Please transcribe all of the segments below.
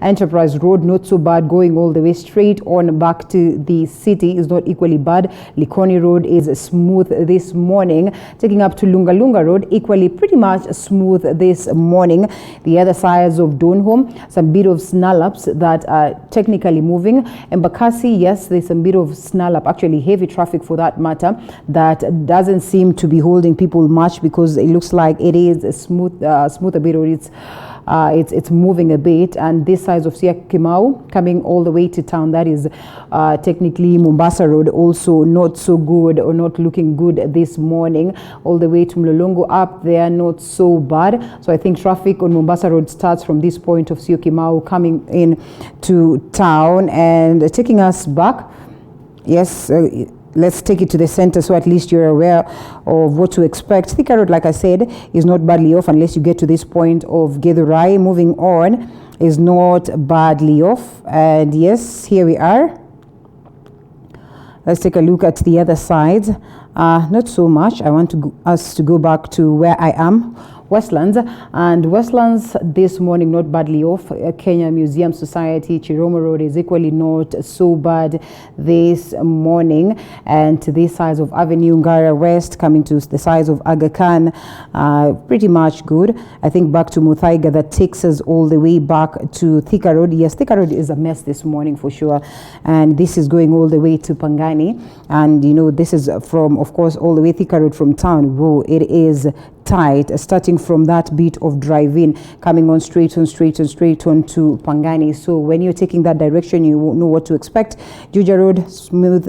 Enterprise Road, not so bad, going all the way straight on back to the city is not equally bad. Likoni Road is smooth this morning. Taking up to Lunga Road, equally pretty much smooth this morning. The other sides of Donholm, some bit of snarl-ups that are technically moving. Embakasi, yes, there's some bit of snarl-up, actually heavy traffic for that matter, that doesn't seem to be holding people much because it looks like it is a smooth a bit, or it's moving a bit. And this side of Sycophancy coming all the way to town, that is technically Mombasa Road, also not so good or not looking good this morning. All the way to Mlolongo up there, not so bad. So I think traffic on Mombasa Road starts from this point of Sycophancy coming in to town and taking us back. Yes, let's take it to the center so at least you're aware of what to expect. Thika Road, like I said, is not badly off unless you get to this point of Githurai. Moving on is not badly off. And yes, here we are. Let's take a look at the other side. Not so much. I want us to go back to where I am. Westlands, and Westlands this morning not badly off. Kenya Museum Society, Chiromo Road is equally not so bad this morning, and to this side of Avenue Ngara West coming to the sides of Aga Khan, pretty much good. I think back to Muthaiga, that takes us all the way back to Thika Road. Yes, Thika Road is a mess this morning for sure, and this is going all the way to Pangani, and you know this is from, of course, all the way Thika Road from town. Whoa, it is tight, starting from that bit of drive-in, coming on straight on to Pangani. So when you're taking that direction, you won't know what to expect. Juja Road, smooth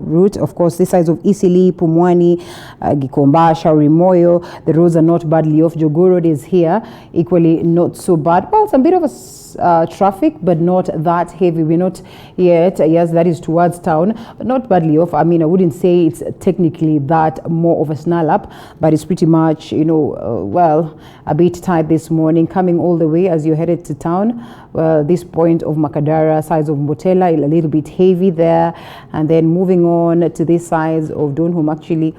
route. Of course, this side of Isili, Pumwani, Gikomba, Shauri Moyo, the roads are not badly off. Jogo Road is here, equally not so bad. Well, some bit of a traffic, but not that heavy. We're not yet, yes, that is towards town, but not badly off. I mean, I wouldn't say it's technically that more of a snarl-up, but it's pretty much, you know, well, a bit tight this morning, coming all the way as you're headed to town. Well, this point of Makadara, sides of Mbotela, a little bit heavy there, and then moving on to this sides of Donholm, actually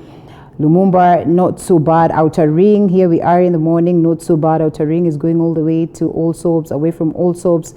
Lumumba, not so bad. Outer Ring, here we are in the morning, not so bad. Outer Ring is going all the way to Allsops, away from Allsops,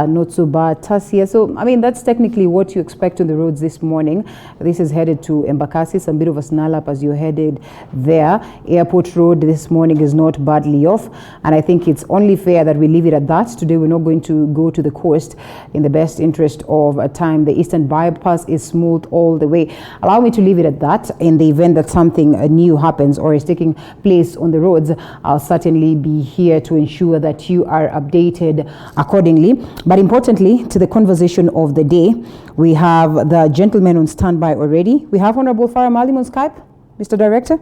not so bad. Tasia, so I mean that's technically what you expect on the roads this morning. This is headed to Embakasi, some bit of a snarl up as you're headed there. Airport Road this morning is not badly off, and I think it's only fair that we leave it at that. Today we're not going to go to the coast in the best interest of time. The Eastern Bypass is smooth all the way. Allow me to leave it at that. In the event that something new happens or is taking place on the roads, I'll certainly be here to ensure that you are updated accordingly. But importantly, to the conversation of the day, we have the gentleman on standby already. We have Honorable Farah Maalim on Skype, Mr. Director.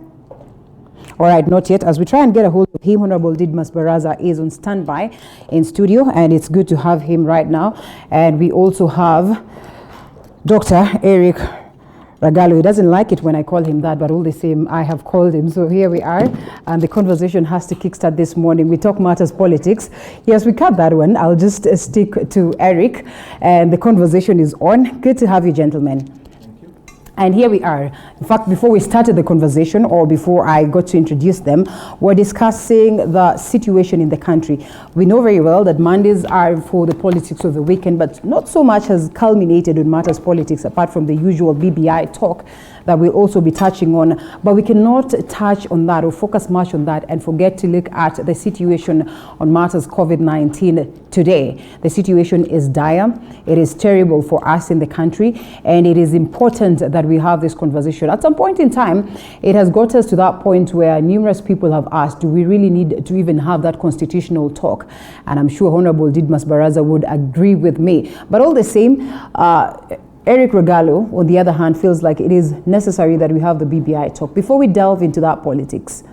All right, not yet. As we try and get a hold of him, Honorable Didmus Barasa is on standby in studio, and it's good to have him right now. And we also have Dr. Eric Ragalo. He doesn't like it when I call him that, but all the same, I have called him. So here we are, and the conversation has to kickstart this morning. We talk matters politics. Yes, we cut that one. I'll just stick to Eric, and the conversation is on. Good to have you, gentlemen. Thank you. And here we are. In fact, before we started the conversation, or before I got to introduce them, we're discussing the situation in the country. We know very well that Mondays are for the politics of the weekend, but not so much has culminated on matters politics, apart from the usual BBI talk that we'll also be touching on. But we cannot touch on that or focus much on that and forget to look at the situation on matters COVID-19 today. The situation is dire. It is terrible for us in the country, and it is important that we have this conversation. At some point in time, it has got us to that point where numerous people have asked, do we really need to even have that constitutional talk? And I'm sure Honorable Didmus Barasa would agree with me. But all the same, Eric Ragalo, on the other hand, feels like it is necessary that we have the BBI talk. Before we delve into that politics,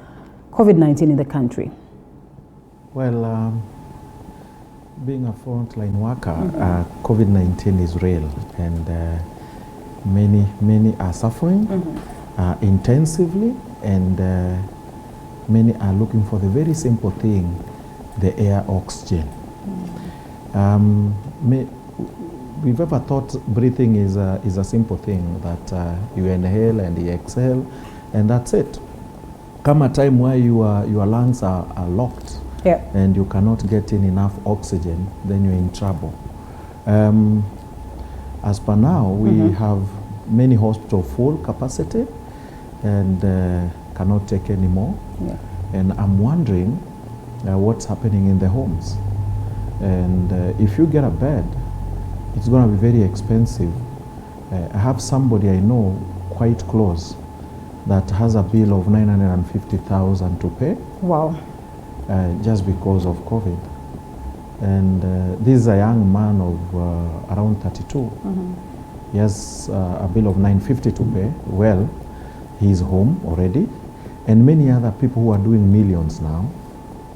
COVID-19 in the country. Well, being a frontline worker, COVID-19 is real, and many are suffering intensively, and many are looking for the very simple thing, the air oxygen. We've ever thought breathing is a simple thing, that you inhale and you exhale, and that's it. Come a time where your lungs are locked, Yeah. and you cannot get in enough oxygen, then you're in trouble. As per now, we have many hospitals full capacity and cannot take any more. Yeah. And I'm wondering what's happening in the homes. And if you get a bed, it's going to be very expensive. I have somebody I know quite close that has a bill of 950,000 to pay. Wow. Just because of COVID. And this is a young man of around 32. He has a bill of 950 to pay. Well, he's home already. And many other people who are doing millions now.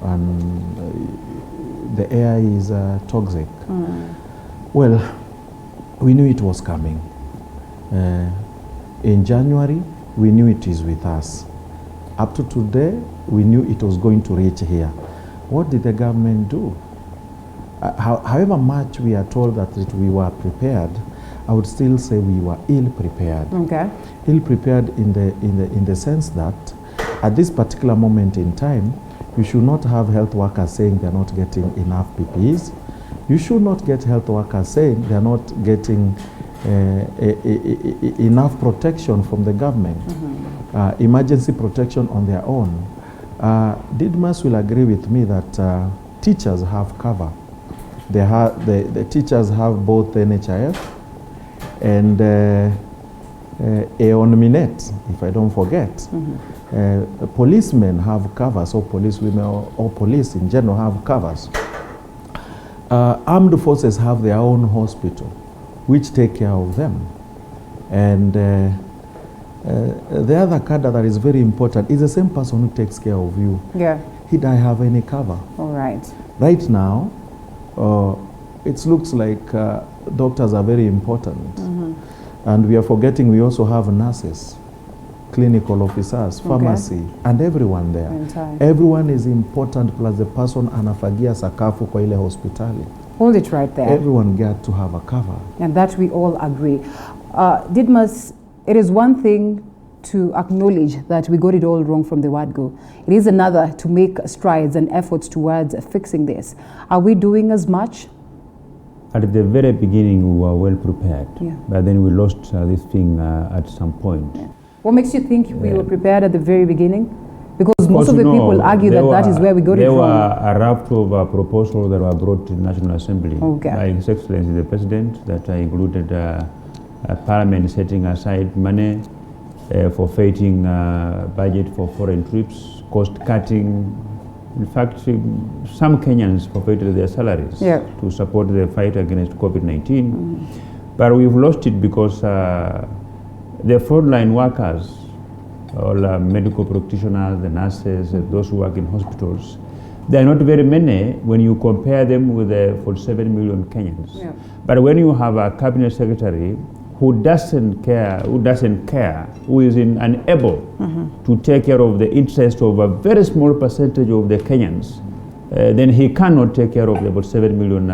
And the air is toxic. Well, we knew it was coming. In January, we knew it is with us. Up to today, we knew it was going to reach here. What did the government do? However much we are told that we were prepared, I would still say we were ill prepared. Okay. Ill prepared in the sense that at this particular moment in time, you should not have health workers saying they're not getting enough PPEs. You should not get health workers saying they're not getting enough protection from the government, emergency protection on their own. Didmus will agree with me that teachers have cover. The teachers have both NHIF and Aeonminet, if I don't forget. Policemen have covers, or policewomen or police in general have covers. Armed forces have their own hospital, which take care of them. And the other cadre that is very important is the same person who takes care of you. Yeah. He doesn't have any cover. All right. Right now, it looks like doctors are very important. And we are forgetting we also have nurses, clinical officers, pharmacy, and everyone there. Everyone is important, plus the person anafagia sakafu kwa ile hospitali. Hold it right there. Everyone got to have a cover. And that we all agree. Didmus, it is one thing to acknowledge that we got it all wrong from the word go. It is another to make strides and efforts towards fixing this. Are we doing as much? At the very beginning, we were well prepared, Yeah. but then we lost this thing at some point. Yeah. What makes you think we were prepared at the very beginning? Because most Because, of the people argue that that is where we got it wrong. There wrong. were a raft of proposals that were brought to the National Assembly Okay. by His Excellency the President that included Parliament setting aside money for fighting budget for foreign trips, cost cutting. In fact, some Kenyans forfeited their salaries to support the fight against COVID-19. But we've lost it because the frontline workers, all medical practitioners, the nurses, those who work in hospitals, they are not very many when you compare them with the 47 million Kenyans. Yeah. But when you have a cabinet secretary who doesn't care, who is unable to take care of the interests of a very small percentage of the Kenyans, then he cannot take care of the about 7 million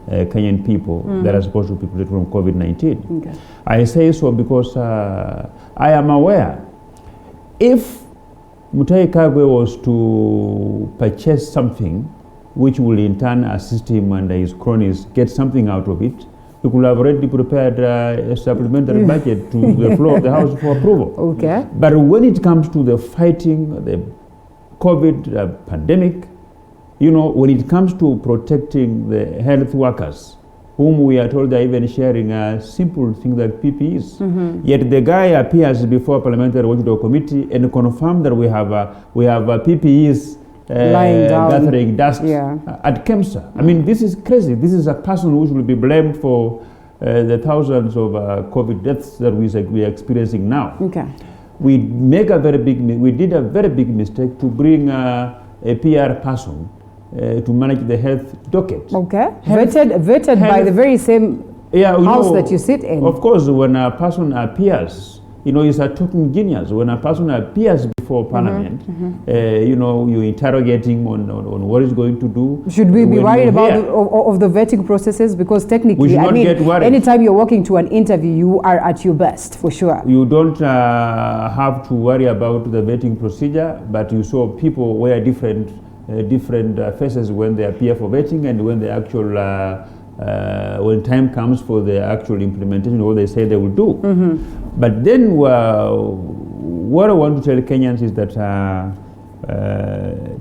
Kenyan people that are supposed to be protected from COVID-19. Okay. I say so because I am aware if Mutahi Kagwe was to purchase something which will in turn assist him and his cronies get something out of it, he could have already prepared a supplementary budget to the floor of the House for approval. Okay. But when it comes to the fighting the COVID pandemic, you know, when it comes to protecting the health workers, whom we are told are even sharing simple things like PPEs. Yet the guy appears before Parliamentary Watchdog Committee and confirms that we have PPEs lying down, gathering dust at KEMSA. I mean, this is crazy. This is a person who should be blamed for the thousands of COVID deaths that we are experiencing now. Okay. We did a very big mistake to bring a PR person to manage the health docket. Okay. Vetted by the very same house that you sit in. Of course, when a person appears, you know, he's a talking genius. When a person appears before Parliament, you know, you interrogate him on what he's going to do. Should we be worried about of the vetting processes? Because technically, I mean, anytime you're walking to an interview, you are at your best, for sure. You don't have to worry about the vetting procedure, but you saw people wear different different faces when they appear for vetting and when the actual when time comes for the actual implementation of what they say they will do. But then what I want to tell Kenyans is that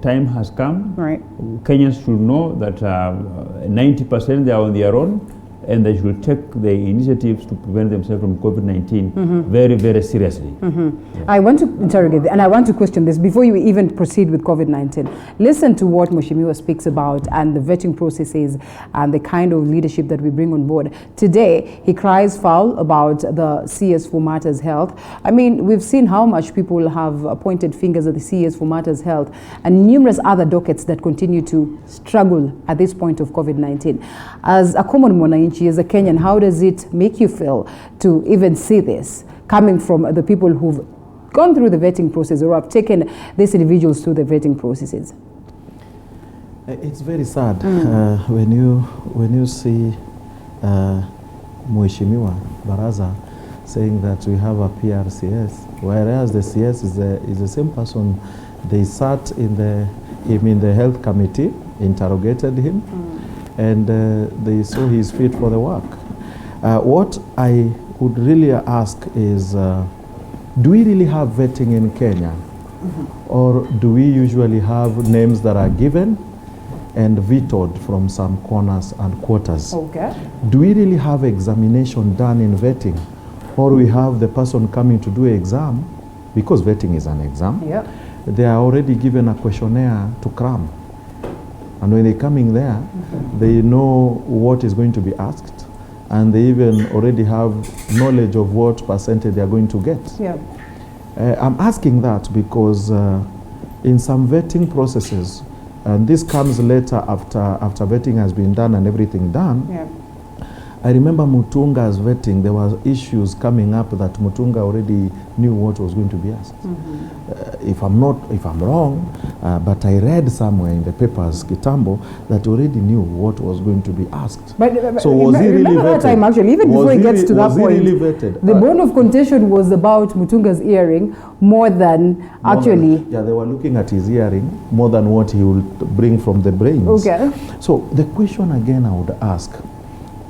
time has come. Right. Kenyans should know that 90% they are on their own, and they should take the initiatives to prevent themselves from COVID-19 very, very seriously. Yeah. I want to interrogate and I want to question this before you even proceed with COVID-19. Listen to what Mheshimiwa speaks about and the vetting processes and the kind of leadership that we bring on board. Today, he cries foul about the CS for Matters Health. I mean, we've seen how much people have pointed fingers at the CS for Matters Health and numerous other dockets that continue to struggle at this point of COVID-19. As a common mwananchi, as a Kenyan, how does it make you feel to even see this coming from the people who've gone through the vetting process or have taken these individuals through the vetting processes? It's very sad when you see Mheshimiwa Barasa saying that we have a PRCS, whereas the CS is the same person. They sat in the health committee, interrogated him, and they saw he's fit for the work. What I would really ask is, do we really have vetting in Kenya? Or do we usually have names that are given and vetoed from some corners and quarters? Okay. Do we really have examination done in vetting? Or we have the person coming to do an exam, because vetting is an exam. Yep. They are already given a questionnaire to cram. And when they're coming there, they know what is going to be asked, and they even already have knowledge of what percentage they are going to get. Yeah. I'm asking that because in some vetting processes, and this comes later after vetting has been done and everything done, yeah. I remember Mutunga's vetting, there were issues coming up that Mutunga already knew what was going to be asked. If I'm wrong, but I read somewhere in the papers, Kitambo, that already knew what was going to be asked. But so was he really vetted? That time actually, even before he gets to that point, really vetted? The bone of contention was about Mutunga's earring more than actually. Yeah, they were looking at his earring more than what he would bring from the brains. Okay. So the question again I would ask,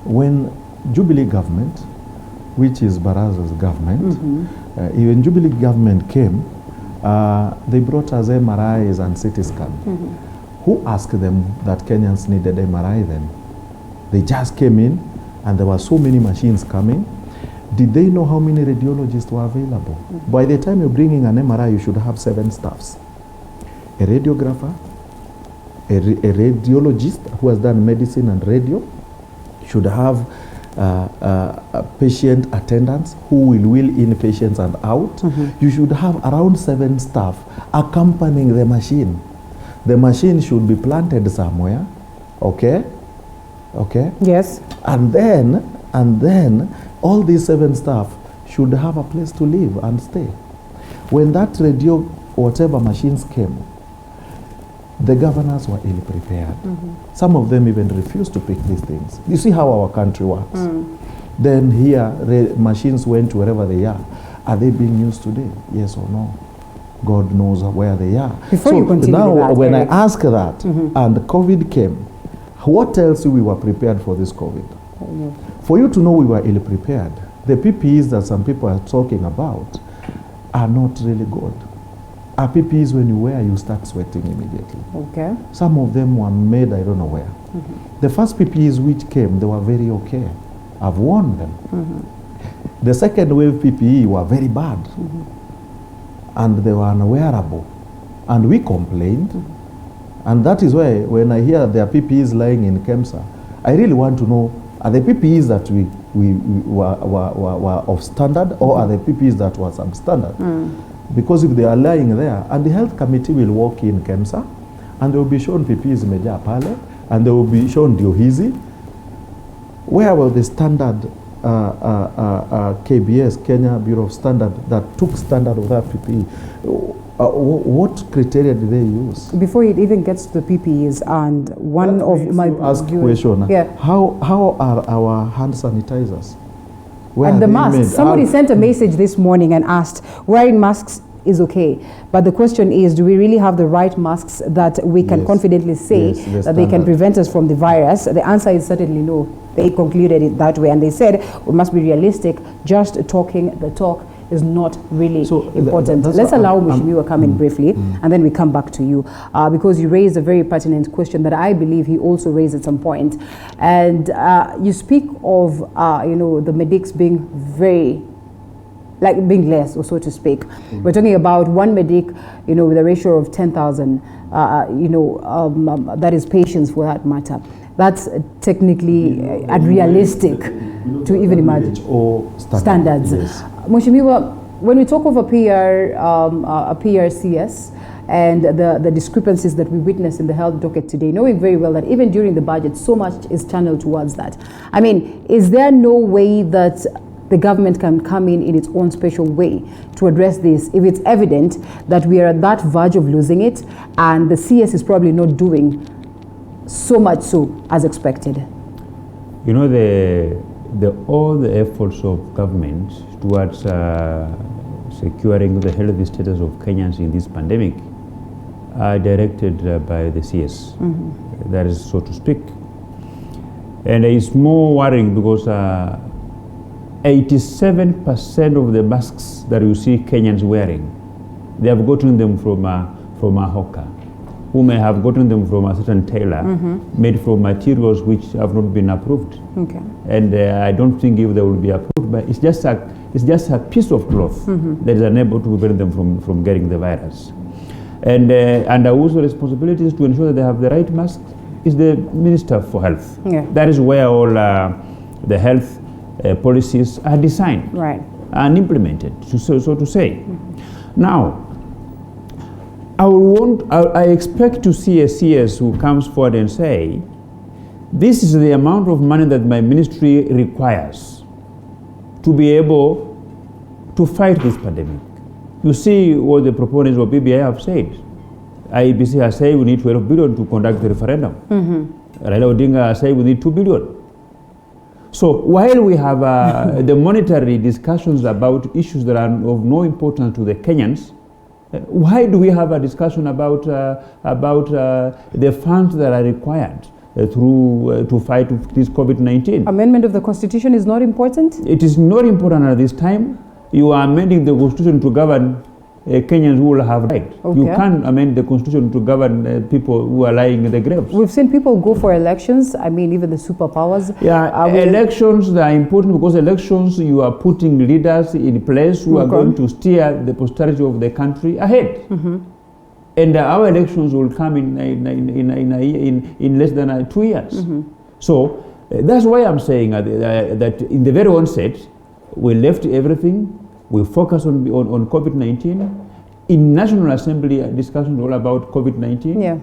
when Jubilee government, which is Barasa's government, even Jubilee government came, they brought us MRIs and CT scan. Who asked them that Kenyans needed MRI then? They just came in and there were so many machines coming. Did they know how many radiologists were available? By the time you're bringing an MRI, you should have 7 staffs. A radiographer, a radiologist who has done medicine and radio, should have patient attendants who will wheel in patients and out. You should have around 7 staff accompanying the machine. The machine should be planted somewhere, okay? Okay? Yes. And then all these 7 staff should have a place to live and stay. When that radio, whatever machines came, the governors were ill prepared. Some of them even refused to pick these things. You see how our country works. Then here, machines went to wherever they are. Are they being used today? Yes or no? God knows where they are. Before you continue now, with that, when I ask that, and COVID came, what tells you we were prepared for this COVID? For you to know we were ill prepared, the PPEs that some people are talking about are not really good. Our PPEs, when you wear, you start sweating immediately. Okay. Some of them were made, I don't know where. The first PPEs which came, they were very okay. I've worn them. The second wave PPE were very bad. And they were unwearable. And we complained. And that is why when I hear there are PPEs lying in KEMSA, I really want to know, are the PPEs that we were of standard, or are the PPEs that were substandard? Because if they are lying there, and the health committee will walk in KEMSA, and they will be shown PPEs meja pale, and they will be shown Diohizi. Where were the standard KBS, Kenya Bureau of Standard, that took standard of that PPE? What criteria did they use? Before it even gets to the PPEs, and one of my ask question. Yeah. How are our hand sanitizers? And the masks. Somebody sent a message this morning and asked, wearing masks is okay. But the question is, do we really have the right masks that we can confidently say that they can prevent us from the virus? The answer is certainly no. They concluded it that way, and they said we must be realistic. Just talking the talk is not really important. Let's allow Mheshimiwa come in briefly, and then we come back to you, because you raised a very pertinent question that I believe he also raised at some point. And you speak of, the medics being being less, or so to speak. We're talking about one medic, with a ratio of 10,000, that is patients for that matter. That's technically unrealistic to even imagine. Standards. Yes. Mheshimiwa, when we talk of a PRCS and the discrepancies that we witness in the health docket today, knowing very well that even during the budget, so much is channeled towards that. I mean, is there no way that the government can come in its own special way to address this if it's evident that we are at that verge of losing it and the CS is probably not doing so much so as expected? All the efforts of government towards securing the healthy status of Kenyans in this pandemic are directed by the CS. That is, so to speak. And it's more worrying because 87% of the masks that you see Kenyans wearing, they have gotten them from a hawker, who may have gotten them from a certain tailor, made from materials which have not been approved. Okay. And I don't think if they will be approved, but it's just a piece of cloth that is unable to prevent them from getting the virus. And also responsibilities to ensure that they have the right masks is the Minister for Health. Yeah. That is where all the health policies are designed and implemented, so to say. Now, I expect to see a CS who comes forward and say, this is the amount of money that my ministry requires to be able to fight this pandemic. You see what the proponents of BBI have said. IEBC has said we need 12 billion to conduct the referendum. Raila Odinga has said we need 2 billion. So while we have the monetary discussions about issues that are of no importance to the Kenyans, why do we have a discussion about the funds that are required to fight this COVID-19? Amendment of the Constitution is not important? It is not important at this time. You are amending the Constitution to govern Kenyans who will have right. Okay. You can't amend the Constitution to govern people who are lying in the graves. We've seen people go for elections. I mean, even the superpowers. Yeah, elections are important because elections, you are putting leaders in place who are going to steer the posterity of the country ahead. And our elections will come in less than 2 years. So that's why I'm saying that in the very onset, we left everything. We focus on COVID-19. In National Assembly discussions all about COVID-19. Yeah.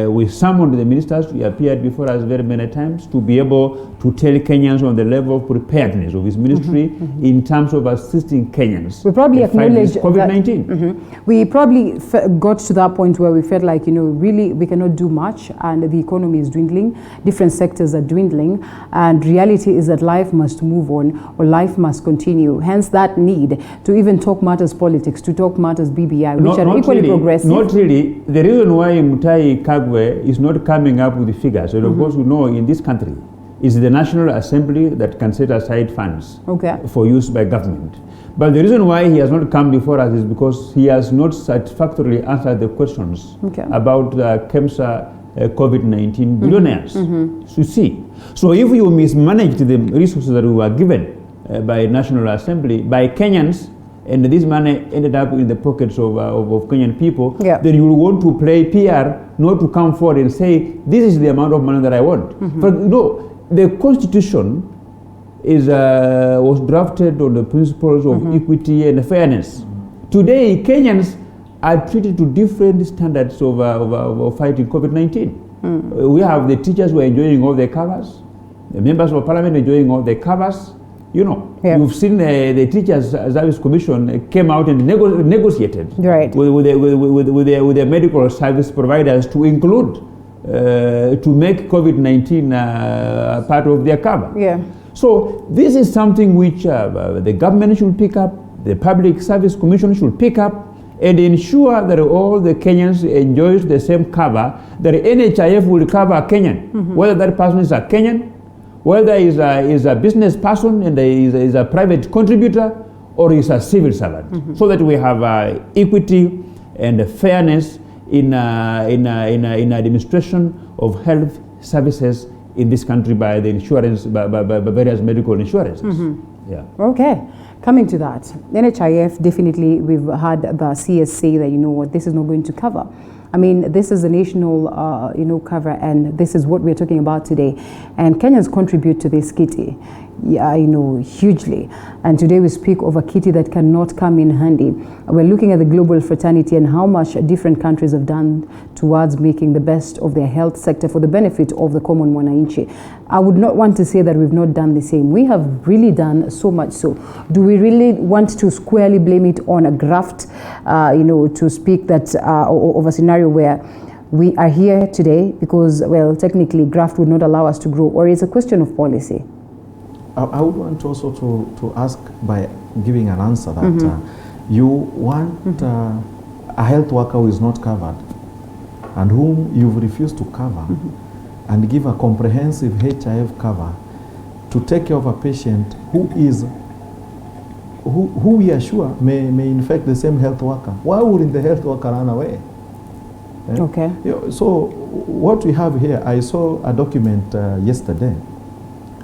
We summoned the ministers. We appeared before us very many times to be able to tell Kenyans on the level of preparedness of his ministry in terms of assisting Kenyans. We probably acknowledge COVID-19. We probably got to that point where we felt like, really we cannot do much and the economy is dwindling. Different sectors are dwindling, and reality is that life must move on, or life must continue. Hence that need to even talk matters politics, to talk matters BBI, which are equally progressive. Not really. The reason why Mutai Kagwe is not coming up with the figures, and of course we know in this country, is the National Assembly that can set aside funds for use by government. But the reason why he has not come before us is because he has not satisfactorily answered the questions about the KEMSA COVID-19 billionaires. You see. So if you mismanage the resources that we were given by National Assembly, by Kenyans, and this money ended up in the pockets of Kenyan people, then you will want to play PR, not to come forward and say, this is the amount of money that I want. But the Constitution was drafted on the principles of equity and fairness. Today, Kenyans are treated to different standards of fighting COVID-19. We have the teachers who are enjoying all the covers, the members of parliament enjoying all the covers. You've seen the Teachers Service Commission came out and negotiated with the medical service providers to include, to make COVID-19 part of their cover. So this is something which the government should pick up, the Public Service Commission should pick up and ensure that all the Kenyans enjoy the same cover, that NHIF will cover a Kenyan, whether that person is a Kenyan, whether is a business person and is a private contributor, or is a civil servant, so that we have equity and fairness in administration of health services in this country by the insurance, by various medical insurances. Yeah. Okay. Coming to that, NHIF, definitely we've had the CS say that, you know what, this is not going to cover. I mean, this is a national, cover, and this is what we're talking about today. And Kenyans contribute to this kitty, hugely. And today we speak of a kitty that cannot come in handy. We're looking at the global fraternity and how much different countries have done towards making the best of their health sector for the benefit of the common mwananchi. I would not want to say that we've not done the same. We have really done so much so. Do we really want to squarely blame it on a graft, to speak that of a scenario where we are here today because, well, technically graft would not allow us to grow, or is a question of policy? I would want also to ask by giving an answer that you want a health worker who is not covered and whom you've refused to cover and give a comprehensive HIV cover to take care of a patient who we are sure may infect the same health worker. Why wouldn't the health worker run away? Okay. So what we have here, I saw a document yesterday.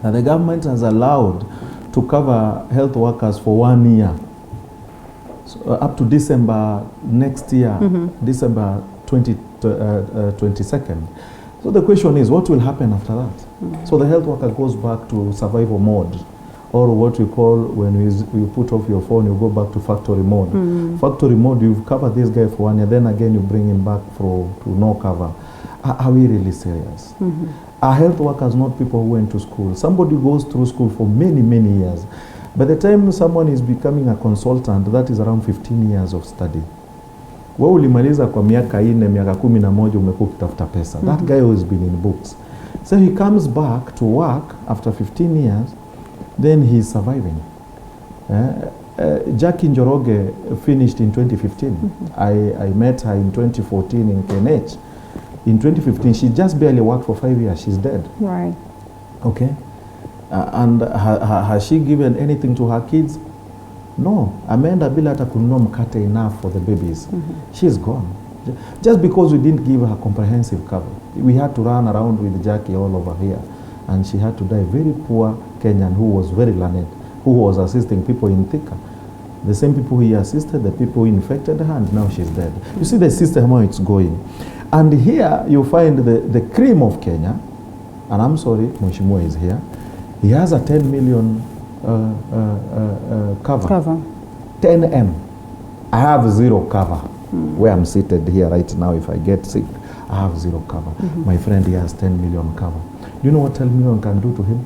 The government has allowed to cover health workers for 1 year, so, up to December next year, December 22nd. So the question is, what will happen after that? So the health worker goes back to survival mode, or what we call, when you put off your phone, you go back to factory mode. Factory mode, you've covered this guy for 1 year, then again you bring him back to no cover. Are we really serious? Are health workers not people who went to school? Somebody goes through school for many, many years. By the time someone is becoming a consultant, that is around 15 years of study. Wewe ulimaliza kwa miaka 4, miaka 11 umekuwa ukitafuta pesa. That guy has been in books. So he comes back to work after 15 years, then he is surviving. Jackie Njoroge finished in 2015. I met her in 2014 in KNH. In 2015, she just barely worked for 5 years. She's dead. Right. Okay. And has she given anything to her kids? No. Ameenda bila hata kununua mkate enough for the babies. She's gone. Just because we didn't give her comprehensive cover. We had to run around with Jackie all over here. And she had to die. Very poor Kenyan who was very learned, who was assisting people in Thika. The same people he assisted, the people who infected her, and now she's dead. You see the system, how it's going. And here you find the cream of Kenya, and I'm sorry, Mheshimiwa is here. He has a 10 million cover. 10M. I have 0 cover. Where I'm seated here right now, if I get sick, I have 0 cover. My friend, he has 10 million cover. Do you know what 10 million can do to him?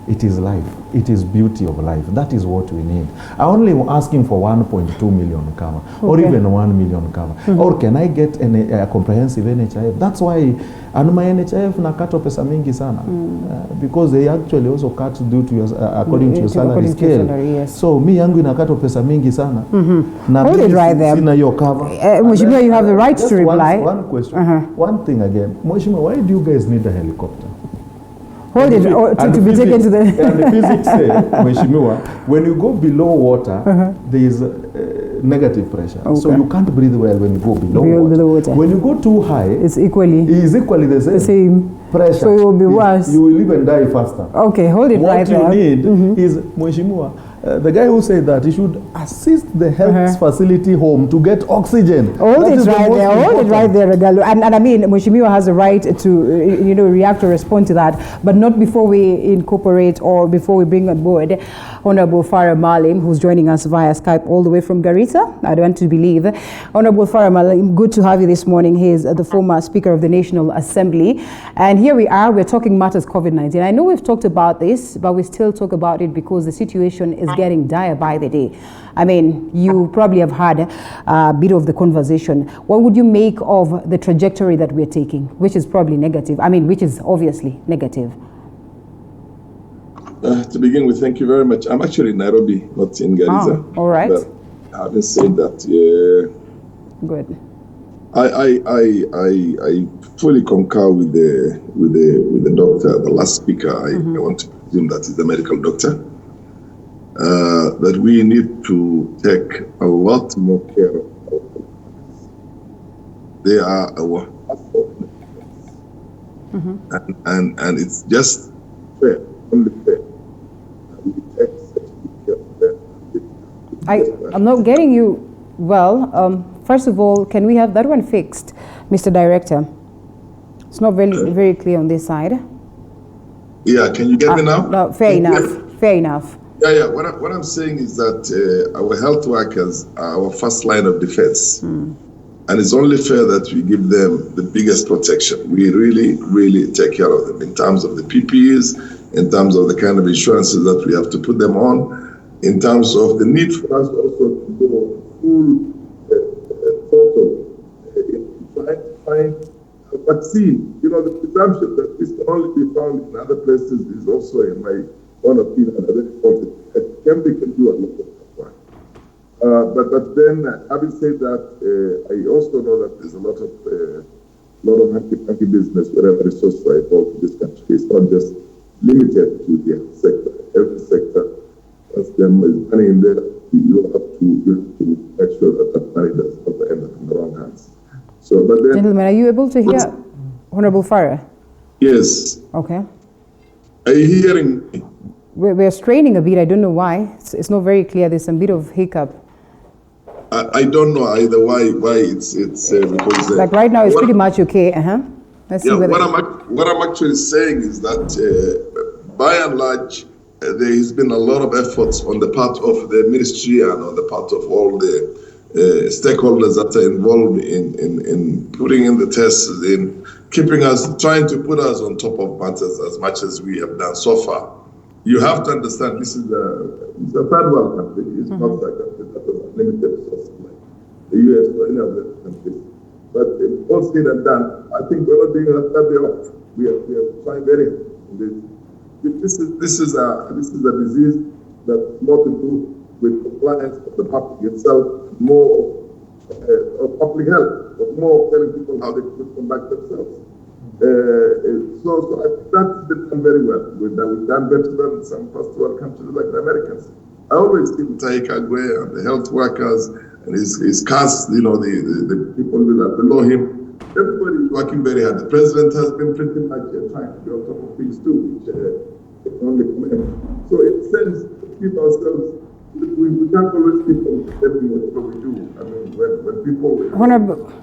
It is life. It is beauty of life. That is what we need. I only asking for 1.2 million cover, or even 1 million cover. Or can I get a comprehensive NHIF? That's why, and my NHIF nakato pesa mingi sana, because they actually also cut due to your, according to your salary scale. Yes. So me yangu nakato pesa mingi sana. Hold it right there. Sina your cover. Mheshimiwa, you have the right to reply. One question. One thing again. Mheshimiwa, why do you guys need a helicopter? Hold it, to be taken to the... And the physics say, Mheshimiwa, when you go below water, there is negative pressure. So you can't breathe well when you go below water. When you go too high, it's equally the same pressure. So it will be worse. You will even die faster. Okay, hold it right there. What you need is, Mheshimiwa, the guy who said that he should assist the health facility home to get oxygen. Hold it right there, Ragalo. And I mean, Mheshimiwa has a right to, react or respond to that, but not before we incorporate or before we bring on board Honorable Farah Maalim, who's joining us via Skype all the way from Garissa. I don't want to believe. Honorable Farah Maalim, good to have you this morning. He is the former Speaker of the National Assembly. And here we are, we're talking matters COVID-19. I know we've talked about this, but we still talk about it because the situation is getting dire by the day. I mean, you probably have had a bit of the conversation. What would you make of the trajectory that we're taking, which is probably negative? I mean, which is obviously negative. To begin with, thank you very much. I'm actually in Nairobi, not in Garissa. All right. But having said that, Good. I fully concur with the doctor, the last speaker. I want to presume that is the medical doctor. That we need to take a lot more care of our patients. They are our and it's just fair, only fair. We take such good care of them. I'm not getting you well. First of all, can we have that one fixed, Mr. Director? It's not very clear on this side. Yeah, can you get me now? No, fair enough. Fair enough. Yeah. What I'm saying is that our health workers are our first line of defense. And it's only fair that we give them the biggest protection. We really take care of them in terms of the PPEs, in terms of the kind of insurances that we have to put them on, in terms of the need for us also to go full total trying to find a vaccine. You know, the presumption that this can only be found in other places is also, in my own opinion, a very important. Kembe can do a lot of work. But then, having said that, I also know that there's a lot of hanky business wherever resources are involved in this country. It's not just limited to the health sector. Every sector, as there is money in there, you have to make sure that that money does not end up in the wrong hands. So, but then, gentlemen, are you able to hear Honorable Farah? Yes. Okay. Are you hearing me? We're straining a bit. I don't know why. It's not very clear. There's a bit of hiccup. I don't know either why it's because like right now it's pretty much okay. Let's see what I'm actually saying is that by and large there has been a lot of efforts on the part of the ministry and on the part of all the stakeholders that are involved in putting in the tests, in keeping us, trying to put us on top of matters as much as we have done so far. You have to understand this is a third world country. It's not like a country that has unlimited resources like the US or any other countries. But all said and done, I think we're not doing that way off. We are trying very hard. This is a disease that's more to do with compliance of the public itself, more of public health, but more telling people how they should conduct themselves. So I think that's been done very well. We've done better than some first world countries like the Americans. I always think Taye Kagwe and the health workers and his cast, you know, the people below him, everybody is working very hard. The president has been pretty much trying to be on top of things too, which can only commend. So in a sense, to keep ourselves, we can't always keep on telling whatever we do. I mean, when people... Honorable.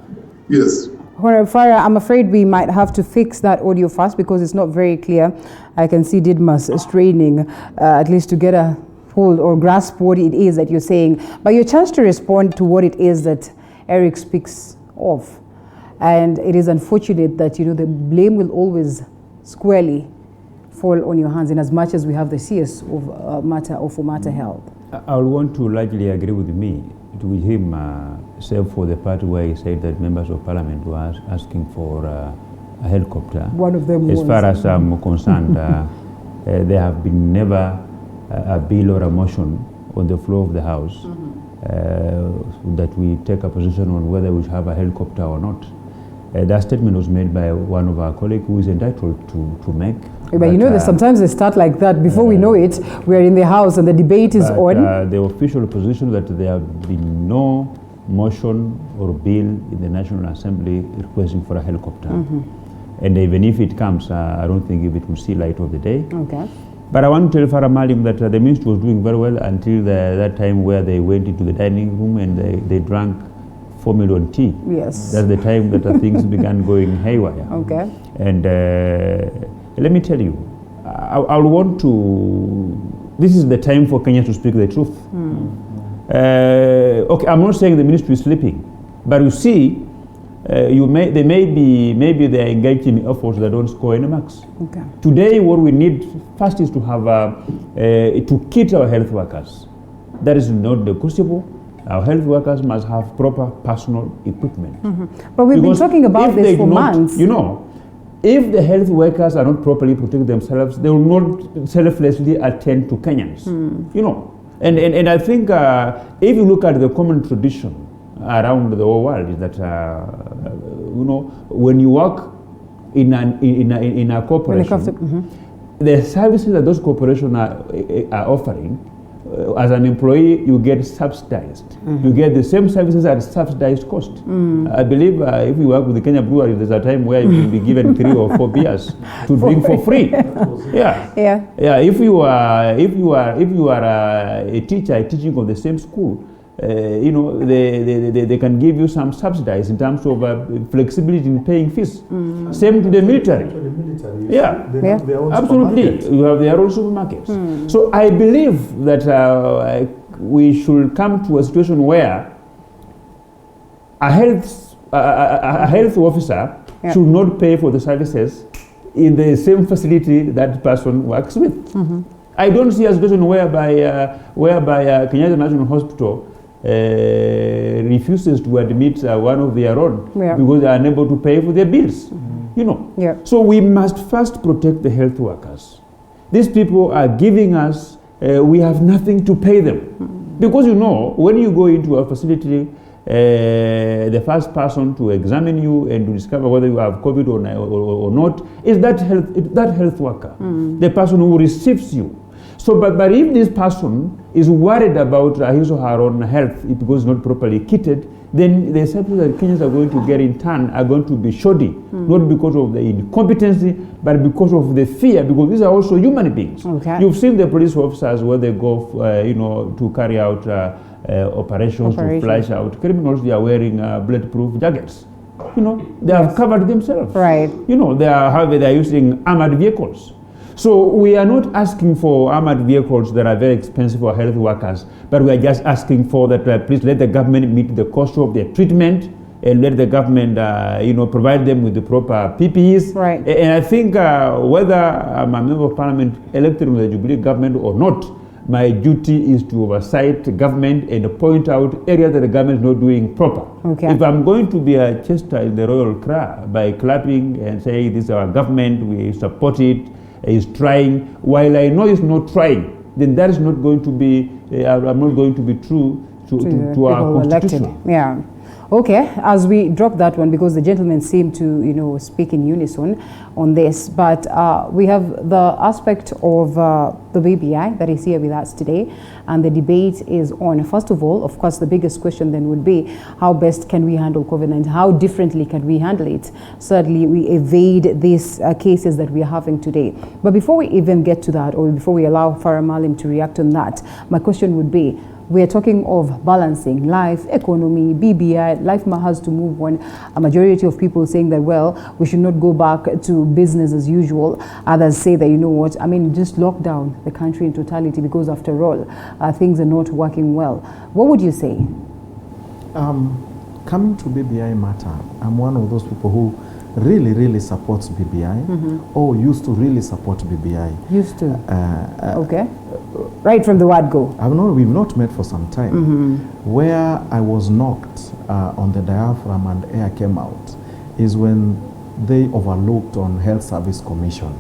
Yes. Honorable Farah, I'm afraid we might have to fix that audio fast because it's not very clear. I can see Didmus straining at least to get a hold or grasp what it is that you're saying. But your chance to respond to what it is that Eric speaks of. And it is unfortunate that, you know, the blame will always squarely fall on your hands in as much as we have the CS of matter health. I would want to largely agree with with him, save for the part where he said that members of parliament were asking for a helicopter. One of them as far as I'm concerned, there have been never a bill or a motion on the floor of the House that we take a position on whether we should have a helicopter or not. That statement was made by one of our colleagues who is entitled to make. But you know that sometimes they start like that. Before we know it, we are in the House and the debate is on. The official position that there have been no motion or bill in the National Assembly requesting for a helicopter. And even if it comes, I don't think it will see light of the day. Okay. But I want to tell Farah Maalim that the ministry was doing very well until that time where they went into the dining room and they drank 4 million tea. Yes. That's the time that things began going haywire. Okay. And let me tell you, I want to, this is the time for Kenya to speak the truth. Okay, I'm not saying the ministry is sleeping, but you see, maybe they are engaged in efforts that don't score any marks. Okay. Today, what we need first is to have to kit our health workers. That is not negotiable. Our health workers must have proper personal equipment. But we've been talking about this for months. You know, if the health workers are not properly protecting themselves, they will not selflessly attend to Kenyans. You know, and I think if you look at the common tradition around the whole world, is that you know, when you work in a corporation, the services that those corporations are offering, as an employee, you get subsidized. You get the same services at subsidized cost. I believe if you work with the Kenya Brewery, there's a time where you will be given 3 or 4 beers to drink for free. Yeah. If you are a teacher teaching on the same school, you know, they can give you some subsidies in terms of flexibility in paying fees. Same to the military. They have their own absolutely. You have their own supermarkets. So I believe that we should come to a situation where a health officer should not pay for the services in the same facility that person works with. I don't see a situation whereby Kenyatta National Hospital refuses to admit one of their own because they are unable to pay for their bills. You know. So we must first protect the health workers. These people are giving us, we have nothing to pay them. Because you know, when you go into a facility, the first person to examine you and to discover whether you have COVID or not is that health worker, the person who receives you. So, but if this person is worried about his or her own health because it's not properly kitted, then the services that Kenyans are going to get in turn are going to be shoddy, not because of the incompetency, but because of the fear, because these are also human beings. You've seen the police officers where they go, you know, to carry out operations to flush out criminals. They are wearing bulletproof jackets. You know, they have covered themselves. You know, they are using armored vehicles. So we are not asking for armored vehicles that are very expensive for health workers, but we are just asking for that please let the government meet the cost of their treatment and let the government, you know, provide them with the proper PPEs. And I think whether I'm a member of parliament elected in the Jubilee government or not, my duty is to oversight the government and point out areas that the government is not doing proper. If I'm going to be a chester in the royal crowd by clapping and saying this is our government, we support it, is trying, while I know it's not trying, then that is not going to be, I'm not going to be true to our constitution. Okay, as we drop that one, because the gentlemen seem to, you know, speak in unison on this, but we have the aspect of the BBI that is here with us today, and the debate is on, first of all, of course, the biggest question then would be, how best can we handle COVID-19? How differently can we handle it? Certainly, we evade these cases that we are having today. But before we even get to that, or before we allow Farah Maalim to react on that, my question would be, we are talking of balancing life, economy, BBI. Life has to move on. A majority of people saying that, well, we should not go back to business as usual. Others say that, you know what, I mean, just lock down the country in totality because after all, things are not working well. What would you say? Coming to BBI matter, I'm one of those people who really supports BBI or used to really support BBI. Used to? Okay. Right from the word go. We've not met for some time. Where I was knocked on the diaphragm and air came out is when they overlooked on Health Service Commission.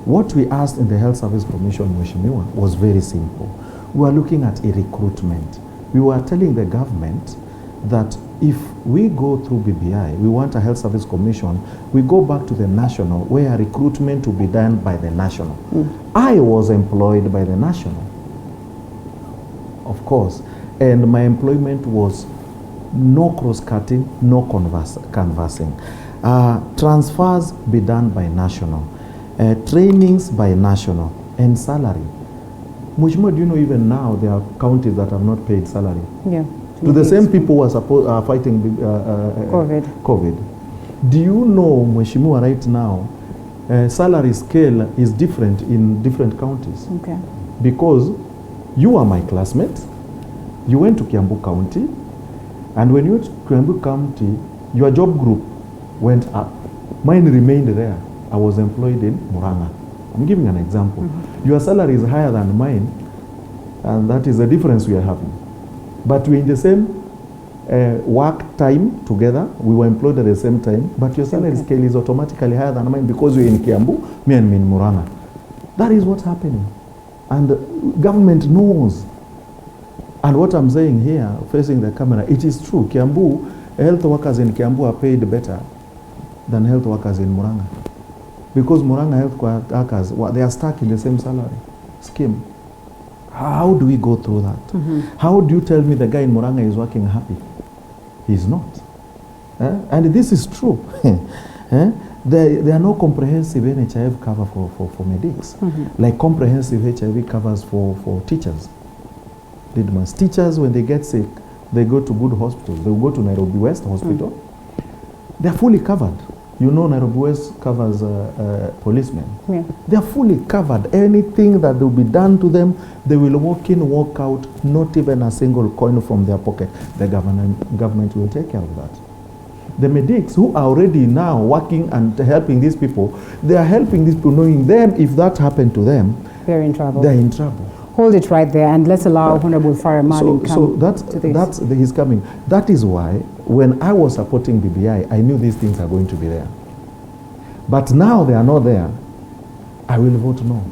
What we asked in the Health Service Commission, Mheshimiwa, was very simple. We were looking at a recruitment. We were telling the government that if we go through BBI, we want a Health Service Commission, we go back to the national where recruitment will be done by the national. I was employed by the national, of course, and my employment was no cross-cutting, no canvassing. Transfers be done by national, trainings by national, and salary. Mheshimiwa, do you know even now there are counties that have not paid salary? To the same people who are fighting COVID. Do you know, Mheshimiwa, right now, salary scale is different in different counties? Because you are my classmate, you went to Kiambu County, and when you went to Kiambu County, your job group went up. Mine remained there. I was employed in Muranga. I'm giving an example. Your salary is higher than mine, and that is the difference we are having. But we're in the same work time together, we were employed at the same time, but your salary scale is automatically higher than mine because you're in Kiambu, me and in Murang'a. That is what's happening. And the government knows. And what I'm saying here, facing the camera, it is true. Kiambu, health workers in Kiambu are paid better than health workers in Murang'a. Because Murang'a health workers, they are stuck in the same salary scheme. How do we go through that? How do you tell me the guy in Murang'a is working happy? He's not. And this is true. There are no comprehensive NHIF cover for medics, like comprehensive HIV covers for teachers. Didmus. Teachers, when they get sick, they go to good hospitals. They will go to Nairobi West Hospital. They're fully covered. You know, Nairobi West covers policemen. Yeah. They're fully covered. Anything that will be done to them, they will walk in, walk out, not even a single coin from their pocket. The government will take care of that. The medics who are already now working and helping these people, they are helping these people knowing them, if that happened to them, They're in trouble. they're in trouble. Hold it right there, and let's allow Honorable Farah Maalim come to this. He's coming. That is why when I was supporting BBI, I knew these things are going to be there. But now they are not there. I will vote no.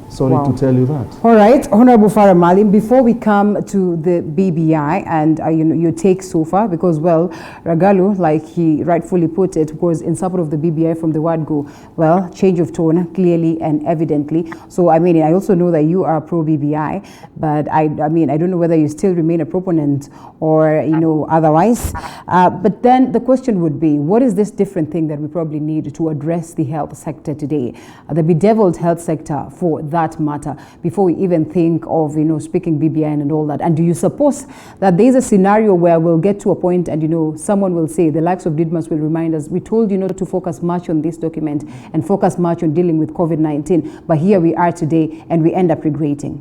Sorry to tell you that. All right, Honorable Farah Maalim, before we come to the BBI and your take so far, because, well, Ragalo, like he rightfully put it, was in support of the BBI from the word go. Well, change of tone, clearly and evidently. So, I mean, I also know that you are pro-BBI, but I mean, I don't know whether you still remain a proponent or, otherwise. But then the question would be, what is this different thing that we probably need to address the health sector today? The bedeviled health sector for that matter, before we even think of speaking BBI and all that. And do you suppose that there is a scenario where we'll get to a point and someone will say, the likes of Didmus will remind us, we told you not to focus much on this document and focus much on dealing with COVID-19, but here we are today and we end up regretting?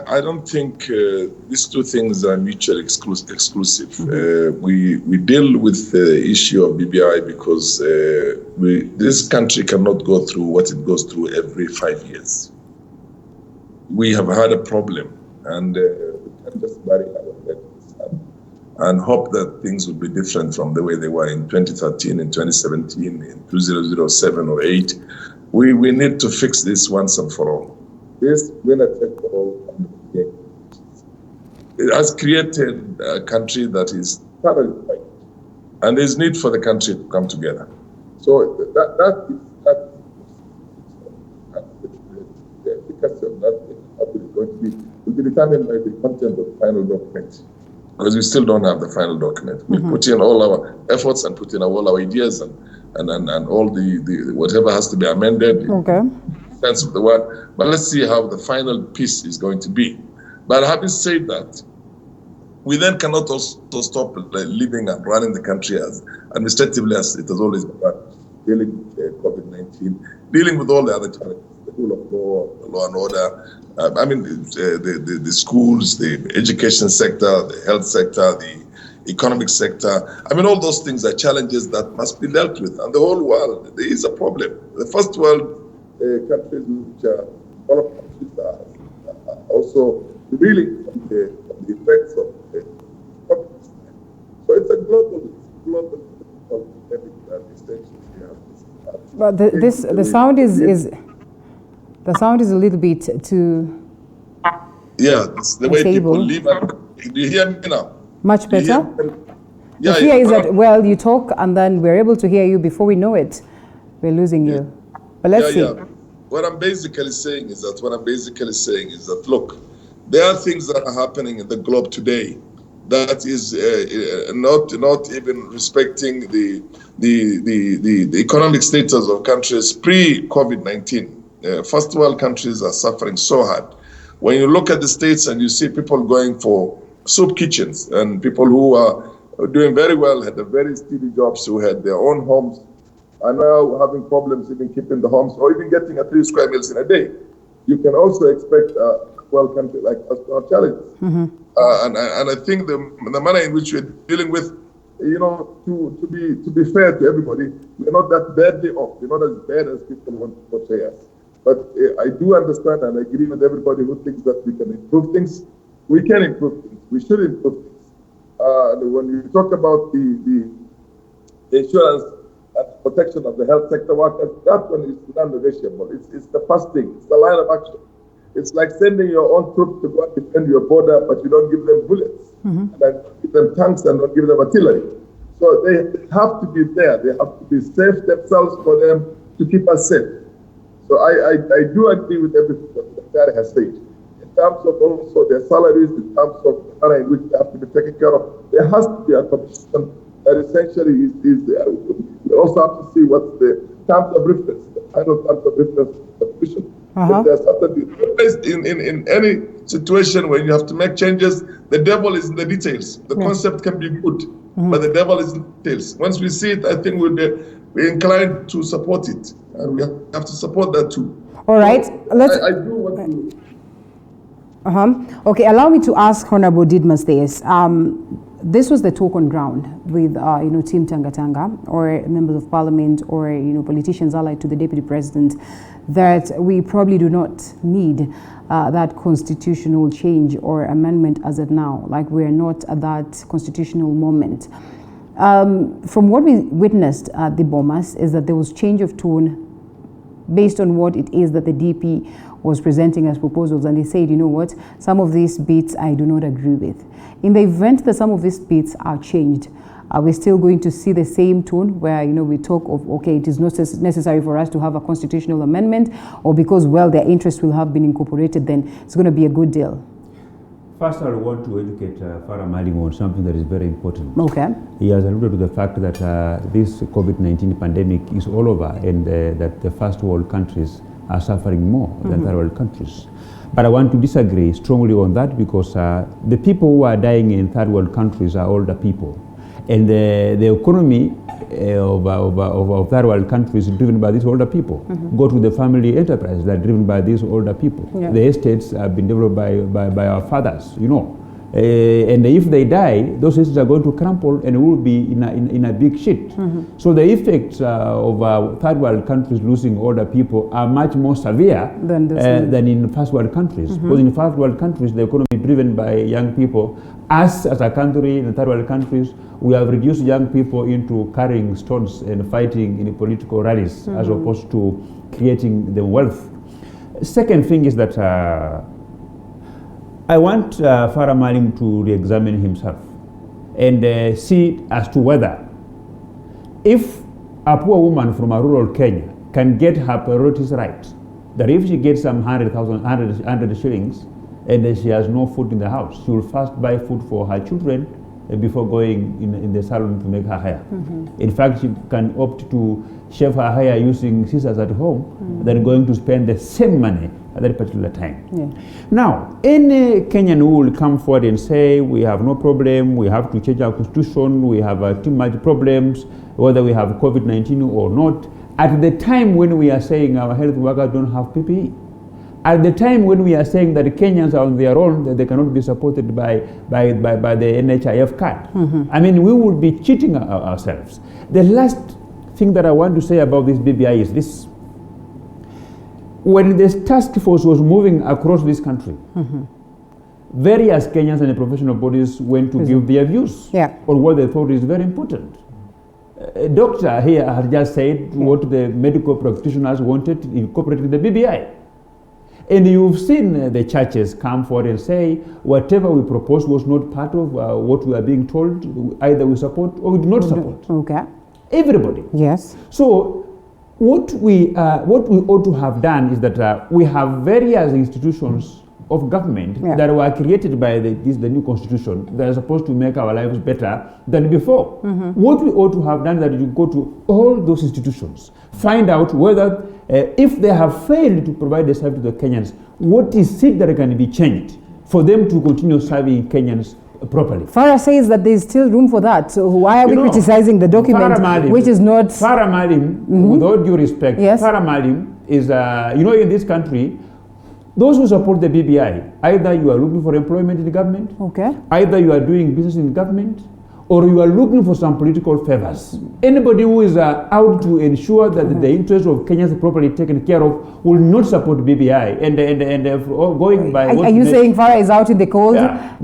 I don't think these two things are mutually exclusive. We deal with the issue of BBI because this country cannot go through what it goes through every 5 years. We have had a problem, and we can just bury our head and hope that things will be different from the way they were in 2013, in 2017, in 2007 or 8. We need to fix this once and for all. This winner take all. It has created a country that is thoroughly divided, and there's need for the country to come together. So the efficacy of that is going to will be determined by the content of the final document, because we still don't have the final document. We put in all our efforts and put in all our ideas and all the whatever has to be amended. Okay. Sense of the word, but let's see how the final piece is going to be. But having said that, we then cannot also stop living and running the country as administratively as it has always been done, dealing with COVID-19, dealing with all the other challenges, the rule of law, the law and order, the schools, the education sector, the health sector, the economic sector. All those things are challenges that must be dealt with. And the whole world, there is a problem. The first world countries which are developed countries are also reeling from the effects of COVID. So it's a global epidemic that extensions we have. But the sound is a little bit too. Yeah, it's the way people live. Do you hear me now? Much better. Yeah, the fear is that you talk and then we're able to hear you before we know it. We're losing you. But let's see. Yeah. What I'm basically saying is that look, there are things that are happening in the globe today that is not even respecting the economic status of countries pre-COVID-19. First world countries are suffering so hard. When you look at the States and you see people going for soup kitchens and people who are doing very well, had very steady jobs, who had their own homes, are now having problems even keeping the homes or even getting 3 square meals in a day. You can also expect a country like us to have challenges. And I think the manner in which we're dealing with, to be fair to everybody, we're not that badly off. We're not as bad as people want to portray us. But I do understand and agree with everybody who thinks that we can improve things. We can improve things. We should improve things. When you talk about the insurance and protection of the health sector workers, that one is non-negotiable. It's the first thing. It's the line of action. It's like sending your own troops to go and defend your border, but you don't give them bullets, and then give them tanks and don't give them artillery. So they have to be there. They have to be safe themselves for them to keep us safe. So I do agree with everything that Farah has said. In terms of also their salaries, in terms of the manner in which they have to be taken care of, there has to be a commission that essentially is there. We also have to see what's the terms of reference, the final terms of reference of the commission. There's something in any situation when you have to make changes, the devil is in the details. The concept can be good, but the devil is in the details. Once we see it, I think we're inclined to support it, and we have to support that too. All right, so I do want to. Okay, allow me to ask Honorable Didmus this. This was the talk on ground with, Team Tanga or members of parliament or, politicians allied to the deputy president, that we probably do not need that constitutional change or amendment as of now. Like, we're not at that constitutional moment. From what we witnessed at the Bomas is that there was change of tone based on what it is that the DP was presenting as proposals, and they said, you know what, some of these bits I do not agree with. In the event that some of these bits are changed, are we still going to see the same tone where, we talk of, okay, it is not necessary for us to have a constitutional amendment, or because, well, their interests will have been incorporated, then it's going to be a good deal? First, I want to educate Farah Maalim on something that is very important. Okay. He has alluded to the fact that this COVID-19 pandemic is all over, and that the first world countries are suffering more than third world countries. But I want to disagree strongly on that, because the people who are dying in third world countries are older people. And the economy of third world countries is driven by these older people. Go to the family enterprises that are driven by these older people. Yeah. The estates have been developed by our fathers, and if they die, those estates are going to crumple and will be in a big shit. So the effects of third world countries losing older people are much more severe than in first world countries. Because in first world countries, the economy is driven by young people. Us as a country, in the third world countries, we have reduced young people into carrying stones and fighting in political rallies, as opposed to creating the wealth. Second thing is that I want Farah Maalim to re-examine himself and see as to whether, if a poor woman from a rural Kenya can get her priorities right, that if she gets some 100 shillings and she has no food in the house, she will first buy food for her children before going in the salon to make her hair. In fact, she can opt to shave her hair using scissors at home than going to spend the same money at that particular time. Now, any Kenyan who will come forward and say, we have no problem, we have to change our constitution, we have too much problems, whether we have COVID-19 or not, at the time when we are saying our health workers don't have PPE, at the time when we are saying that Kenyans are on their own, that they cannot be supported by the NHIF card. I mean, we would be cheating ourselves. The last thing that I want to say about this BBI is this. When this task force was moving across this country, various Kenyans and the professional bodies went to give their views on what they thought is very important. A doctor here has just said what the medical practitioners wanted incorporated in the BBI. And you've seen the churches come forward and say, whatever we proposed was not part of what we are being told, either we support or we do not support. Okay. Everybody. Yes. So what we ought to have done is that we have various institutions of government that were created by the new constitution that are supposed to make our lives better than before. What we ought to have done is that you go to all those institutions, find out whether if they have failed to provide the service to the Kenyans, what is it that can be changed for them to continue serving Kenyans properly? Farah says that there is still room for that. So why are we criticizing the document, which is not... Farah Maalim, with all due respect, Farah Maalim is, in this country, those who support the BBI, either you are looking for employment in the government, either you are doing business in the government, or you are looking for some political favors. Anybody who is out to ensure that the interests of Kenyans are properly taken care of will not support BBI. And going by are you saying Farah is out in the cold? Yeah,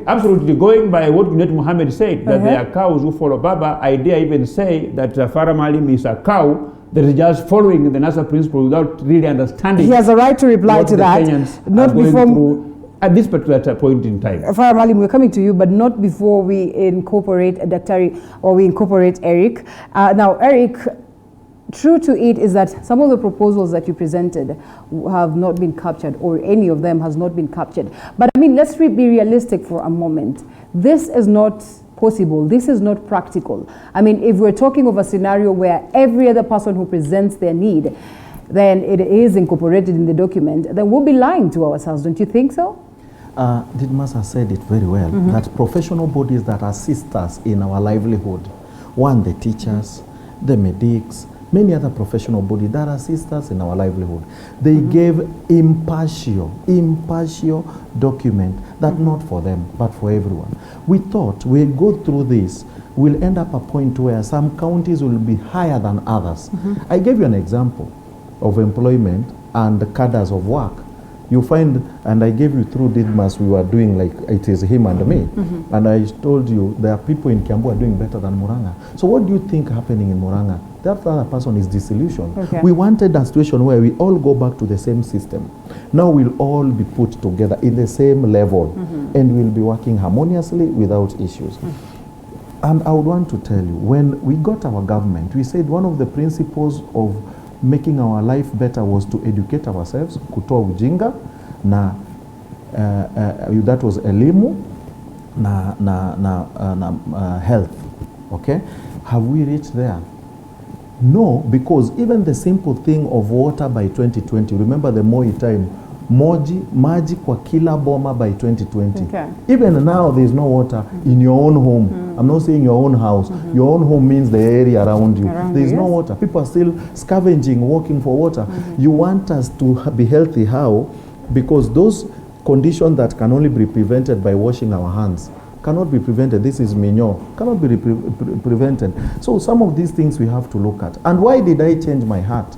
absolutely going by what Junet Mohammed said, that there are cows who follow Baba. I dare even say that Farah Maalim is a cow that is just following the NASA principle without really understanding. He has a right to reply to that. Kenyans not before. At this particular point in time. Farah Maalim, we're coming to you, but not before we incorporate Daktari or we incorporate Eric. Now, Eric, true to it is that some of the proposals that you presented have not been captured, or any of them has not been captured. But I mean, let's be realistic for a moment. This is not possible. This is not practical. I mean, if we're talking of a scenario where every other person who presents their need, then it is incorporated in the document, then we'll be lying to ourselves. Don't you think so? Didmus has said it very well, that professional bodies that assist us in our livelihood, one, the teachers, the medics, many other professional bodies that assist us in our livelihood, they gave impartial document that not for them, but for everyone. We thought we'll go through this, we'll end up a point where some counties will be higher than others. I gave you an example of employment and the cadres of work. You find, and I gave you through Didmus, we were doing like it is him and me. And I told you there are people in Kiambu are doing better than Muranga. So what do you think happening in Muranga? That other person is disillusioned. We wanted a situation where we all go back to the same system. Now we'll all be put together in the same level and we'll be working harmoniously without issues. And I would want to tell you, when we got our government, we said one of the principles of making our life better was to educate ourselves, kutoa ujinga, na that was elimu, na health. Okay? Have we reached there? No, because even the simple thing of water by 2020, remember the Moi time, maji kwa kila boma by 2020. Even now there is no water in your own home. I'm not saying your own house. Your own home means the area around you. There is no water. People are still scavenging, walking for water. You want us to be healthy. How? Because those conditions that can only be prevented by washing our hands cannot be prevented. This is minyo. Cannot be prevented. So some of these things we have to look at. And why did I change my heart?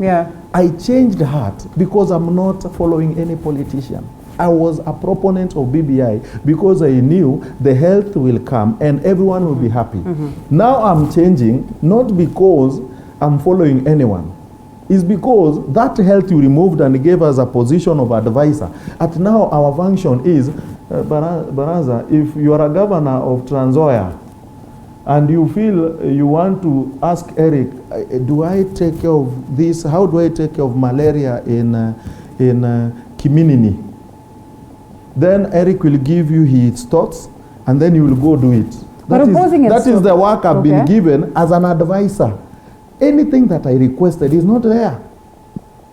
I changed heart because I'm not following any politician. I was a proponent of BBI because I knew the health will come and everyone will be happy. Now I'm changing, not because I'm following anyone. It's because that health you removed and gave us a position of advisor. And now our function is, Barasa, if you are a governor of Trans Nzoia and you feel you want to ask Eric, do I take care of this? How do I take care of malaria in Kiminini? Then Eric will give you his thoughts and then you will go do it. That is the work I've been given as an advisor. Anything that I requested is not there.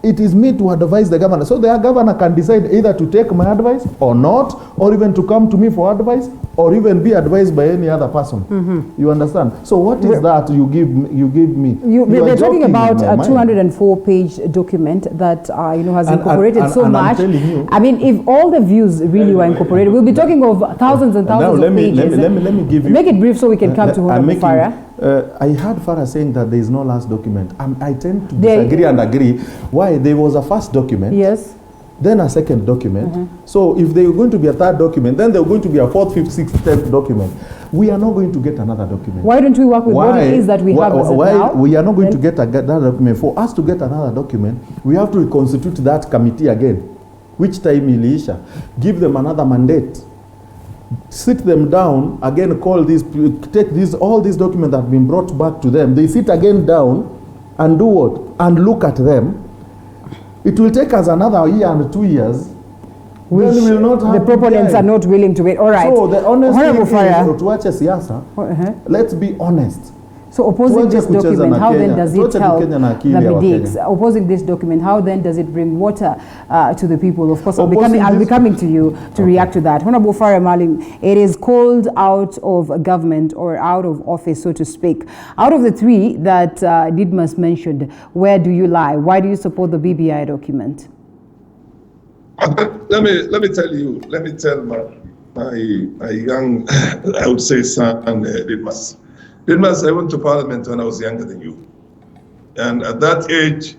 It is me to advise the governor. So the governor can decide either to take my advice or not, or even to come to me for advice, or even be advised by any other person. You understand? So what is that you give me? We're talking about a 204-page document that has incorporated so much. I mean, if all the views really were incorporated, we'll be talking of thousands and thousands of pages. Let me give you. Make it brief so we can come to Farah. I heard Farah saying that there is no last document. I tend to disagree and agree. Why? There was a first document. Yes. Then a second document. So if there is going to be a third document, then there is going to be a fourth, fifth, sixth, 10th document. We are not going to get another document. Why don't we work with what it is that we have as of now? We are not going to get another document. For us to get another document, we have to reconstitute that committee again. Which time iliisha. Give them another mandate. Sit them down, again call these, take all these documents that have been brought back to them. They sit again down and do what? And look at them. It will take us another year and 2 years. Which we will not have the proponents are not willing to wait. All right. So the honest thing is, let's be honest. So opposing this document, how then does it help the medics? Opposing this document, how then does it bring water to the people? Of course, I'll be coming to you to react to that. Honorable Farah Maalim, it is called out of government or out of office, so to speak. Out of the three that Didmus mentioned, where do you lie? Why do you support the BBI document? Let me tell you, let me tell my my young, I would say, son, Didmus. Didmus, I went to Parliament when I was younger than you. And at that age,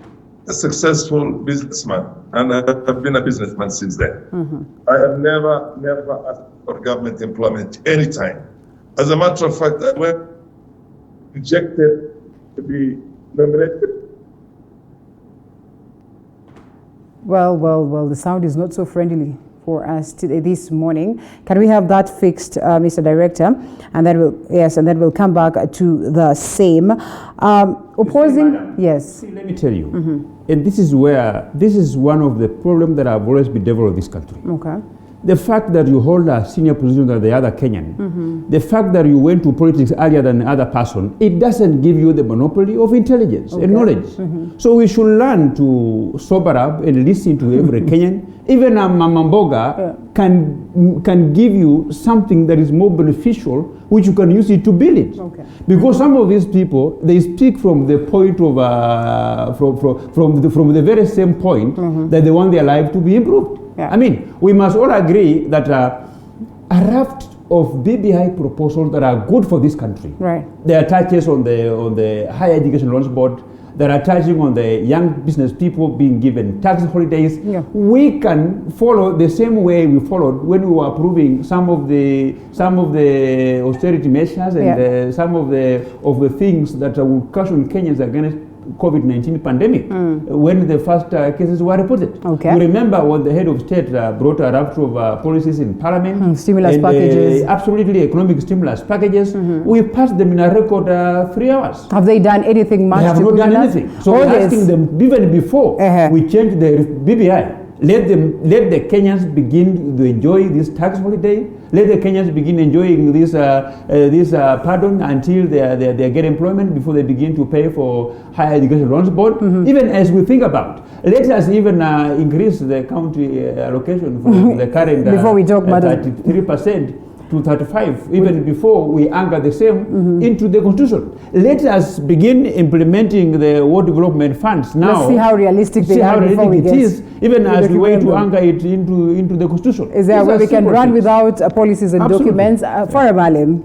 a successful businessman, and I've been a businessman since then. I have never asked for government employment anytime. As a matter of fact, I went rejected to be nominated. Well, the sound is not so friendly for us today, this morning. Can we have that fixed, Mr. Director? And then we'll come back to the same. Opposing, Madam, yes. See, let me tell you, and this is one of the problems that have always been developed in this country. Okay. The fact that you hold a senior position than the other Kenyan, the fact that you went to politics earlier than the other person, it doesn't give you the monopoly of intelligence and knowledge. So we should learn to sober up and listen to every Kenyan. Even a Mamamboga can give you something that is more beneficial, which you can use it to build it. Okay. Because some of these people, they speak from the point of from the very same point that they want their life to be improved. Yeah. I mean, we must all agree that a raft of BBI proposals that are good for this country. Right. There are touches on the higher education loans board. There are touching on the young business people being given tax holidays. Yeah. We can follow the same way we followed when we were approving some of the austerity measures and some of the things that would caution Kenyans against COVID-19 pandemic when the first cases were reported. Okay. We remember when the head of state brought a raft of policies in parliament. Stimulus and, packages. Absolutely economic stimulus packages. We passed them in a record 3 hours. Have they done anything much? They have not done anything. So we're asking them, even before we changed the BBI, let the Kenyans begin to enjoy this tax holiday. Let the Kenyans begin enjoying this pardon until they get employment before they begin to pay for higher education loans board. Even as we think about, let us even increase the county allocation from the current before we talk 33% to 35, even before we anchor the same into the constitution. Let us begin implementing the world development funds now. Let's see how realistic they are before we get even as we wait to anchor it into the constitution. Is there a way we can run without policies and documents? Farah, Maalim.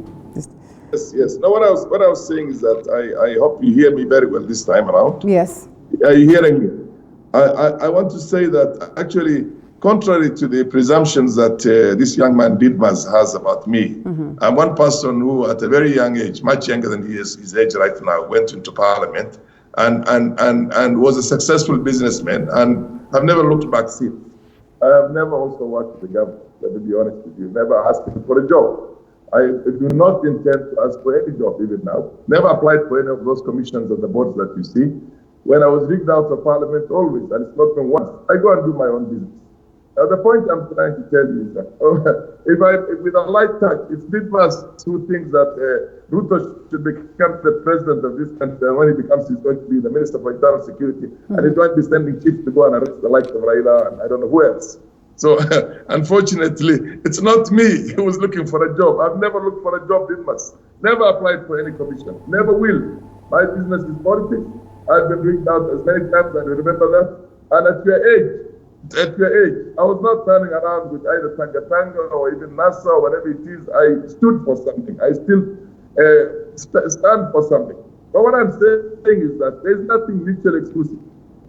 Yes. Now, what I was saying is that I hope you hear me very well this time around. Yes. Are you hearing me? I want to say that actually, contrary to the presumptions that this young man Didmus has about me, I'm one person who at a very young age, much younger than he is his age right now, went into parliament and was a successful businessman and have never looked back since. I have never also worked with the government, to be honest with you, never asked for a job. I do not intend to ask for any job even now. Never applied for any of those commissions and the boards that you see. When I was rigged out of parliament, always, and it's not been once, I go and do my own business. Now, the point I'm trying to tell you is that if with a light touch, it's Didmus who thinks that Ruto should become the president of this country, and when he becomes, he's going to be the Minister for Internal Security, and he's going to be sending chiefs to go and arrest the likes of Raila and I don't know who else. So, unfortunately, it's not me who was looking for a job. I've never looked for a job, Didmus. Never applied for any commission. Never will. My business is politics. I've been rigged out as many times, and you remember that. And at your age, I was not running around with either Tanga or even NASA or whatever it is. I stood for something. I still stand for something. But what I'm saying is that there's nothing mutually exclusive.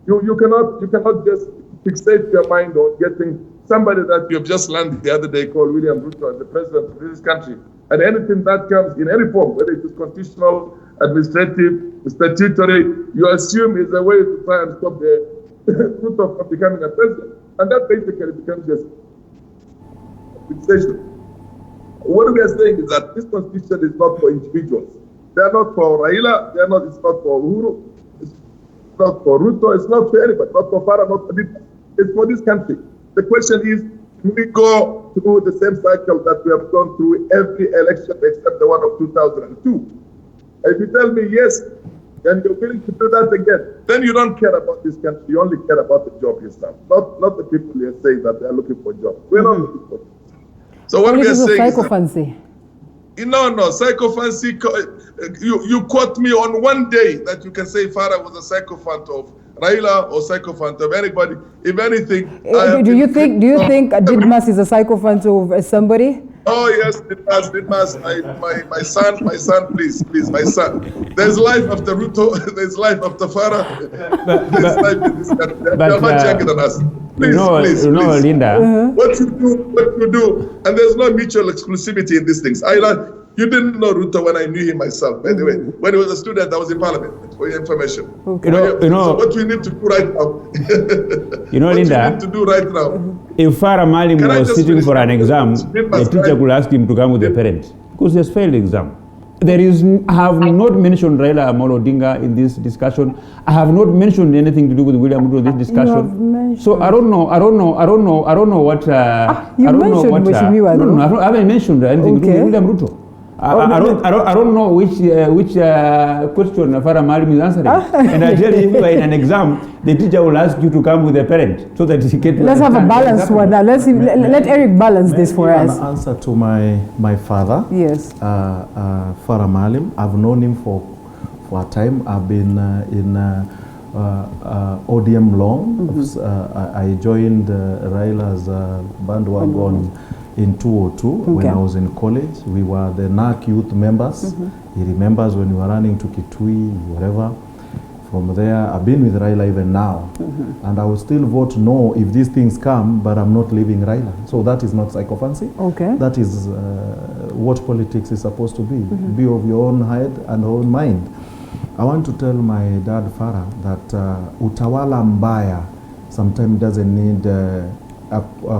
You cannot just fixate your mind on getting somebody that you have just learned the other day called William Ruto as the president of this country. And anything that comes in any form, whether it is constitutional, administrative, statutory, you assume is a way to try and stop the Ruto from becoming a president. And that basically becomes just fixation. What we are saying is that this constitution is not for individuals. They are not for Raila, it's not for Uhuru, it's not for Ruto, it's not for anybody, not for Farah, not for Didmus. It's for this country. The question is, can we go through the same cycle that we have gone through every election except the one of 2002? If you tell me yes, and you're willing to do that again, then you don't care about this country. You only care about the job yourself, not the people you're saying that they are looking for jobs. We're not looking for jobs. So what we are saying sycophancy. No, sycophancy. You quote me on one day that you can say Farah was a sycophant of Raila or sycophant of anybody. If anything, do you think Didmus is a sycophant of somebody? Oh yes, Didmus, my son, please, my son. There's life after Ruto. There's life after Farah. There's life in this country. You're much younger than us. Please. Linda. What you do, and there's no mutual exclusivity in these things. You didn't know Ruto when I knew him myself. By the way, when he was a student, I was in Parliament for your information. Okay. So what we need to do right now. Linda. We need to do right now. If Farah Maalim was sitting for an exam, the teacher could ask him to come with the parent because he has failed the exam. I have not mentioned Raila Amolo Odinga in this discussion. I have not mentioned anything to do with William Ruto in this discussion. So I don't know what. You mentioned Mheshimiwa. No, I haven't mentioned anything to do with William Ruto. I don't know which question Farah Maalim is answering. And I tell you, in an exam, the teacher will ask you to come with a parent so that he can. Let's have a balanced one now. Let Eric balance this for us. An answer to my father. Yes. Farah Maalim. I've known him for a time. I've been in ODM long. I joined Raila's bandwagon in 2002 when I was in college. We were the NAC youth members. He remembers when we were running to Kitui, wherever. From there, I've been with Raila even now. And I will still vote no if these things come, but I'm not leaving Raila. So that is not sycophancy. Okay. That is what politics is supposed to be. Be of your own head and own mind. I want to tell my dad, Farah, that utawala mbaya sometimes doesn't need a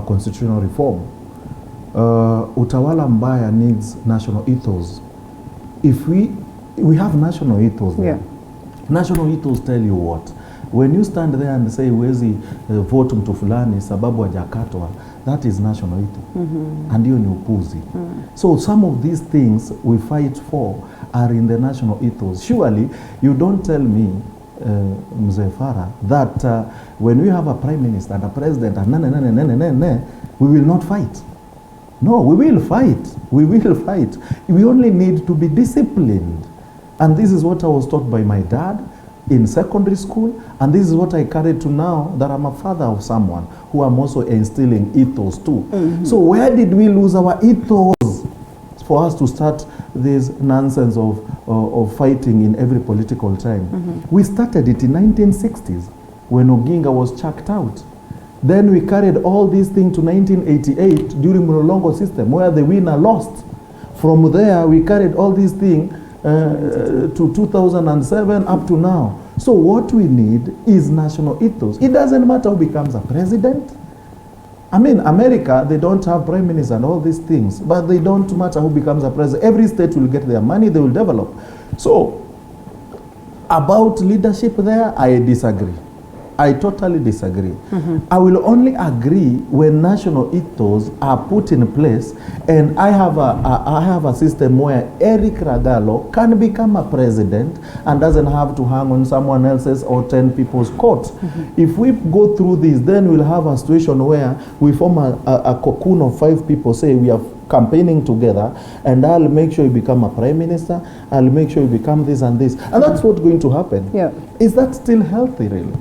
constitutional reform. Utawala mbaya needs national ethos. If we have national ethos there. National ethos tell you what? When you stand there and say wezi vote mtu fulani sababu hajakatwa, that is national ethos. And hiyo ni upuzi. So some of these things we fight for are in the national ethos. Surely you don't tell me Mzee Farah, that when we have a prime minister and a president and we will not fight. No, we will fight. We will fight. We only need to be disciplined. And this is what I was taught by my dad in secondary school. And this is what I carry to now that I'm a father of someone who I'm also instilling ethos too. So where did we lose our ethos for us to start this nonsense of fighting in every political time? We started it in 1960s when Oginga was chucked out. Then we carried all these things to 1988 during Mlolongo system where the winner lost. From there we carried all these things to 2007 up to now. So what we need is national ethos. It doesn't matter who becomes a president. I mean, America, they don't have prime minister and all these things, but they don't matter who becomes a president. Every state will get their money, they will develop. So about leadership there, I disagree. I totally disagree. I will only agree when national ethos are put in place, and I have a system where Eric Ragalo can become a president and doesn't have to hang on someone else's or 10 people's coat. If we go through this, then we'll have a situation where we form a cocoon of 5 people, say we are campaigning together, and I'll make sure you become a prime minister, I'll make sure you become this and this. And that's what's going to happen. Yeah. Is that still healthy, really?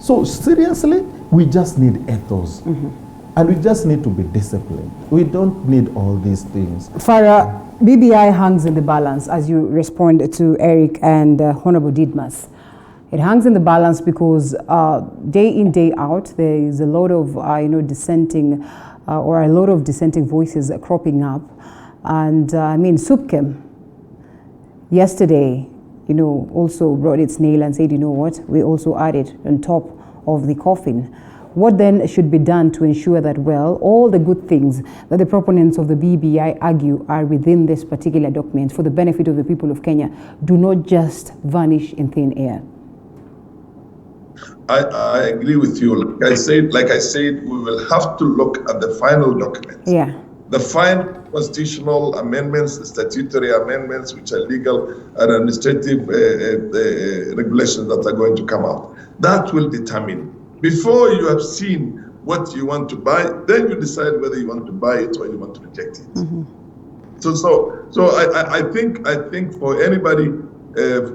So seriously, we just need ethos. And we just need to be disciplined. We don't need all these things. Farah, BBI hangs in the balance as you respond to Eric and Honorable Didmus. It hangs in the balance because day in, day out, there is a lot of dissenting or a lot of dissenting voices cropping up. And I mean, SUPKEM yesterday, also brought its nail and said, you know what, we also added on top of the coffin. What then should be done to ensure that, well, all the good things that the proponents of the BBI argue are within this particular document for the benefit of the people of Kenya do not just vanish in thin air? I agree with you. Like I said, we will have to look at the final document. Yeah. The final constitutional amendments, statutory amendments, which are legal and administrative regulations that are going to come out. That will determine. Before you have seen what you want to buy, then you decide whether you want to buy it or you want to reject it. So I think for anybody to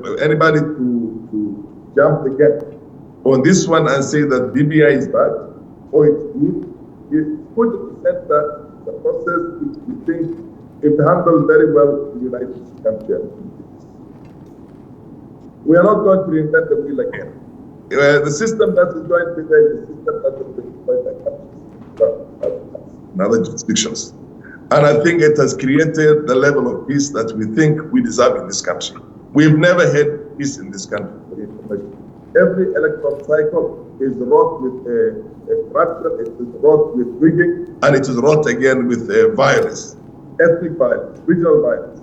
jump the gap on this one and say that BBI is bad or it's good, put the center It's a process which we think, if handled very well, will unite this country. We are not going to reinvent the wheel again. The system that is going to be there is the system that has been employed by countries in other jurisdictions. And I think it has created the level of peace that we think we deserve in this country. We've never had peace in this country, for information. Every electoral cycle is wrought with corruption, it is wrought with rigging, and it is wrought again with violence, ethnic violence, regional violence.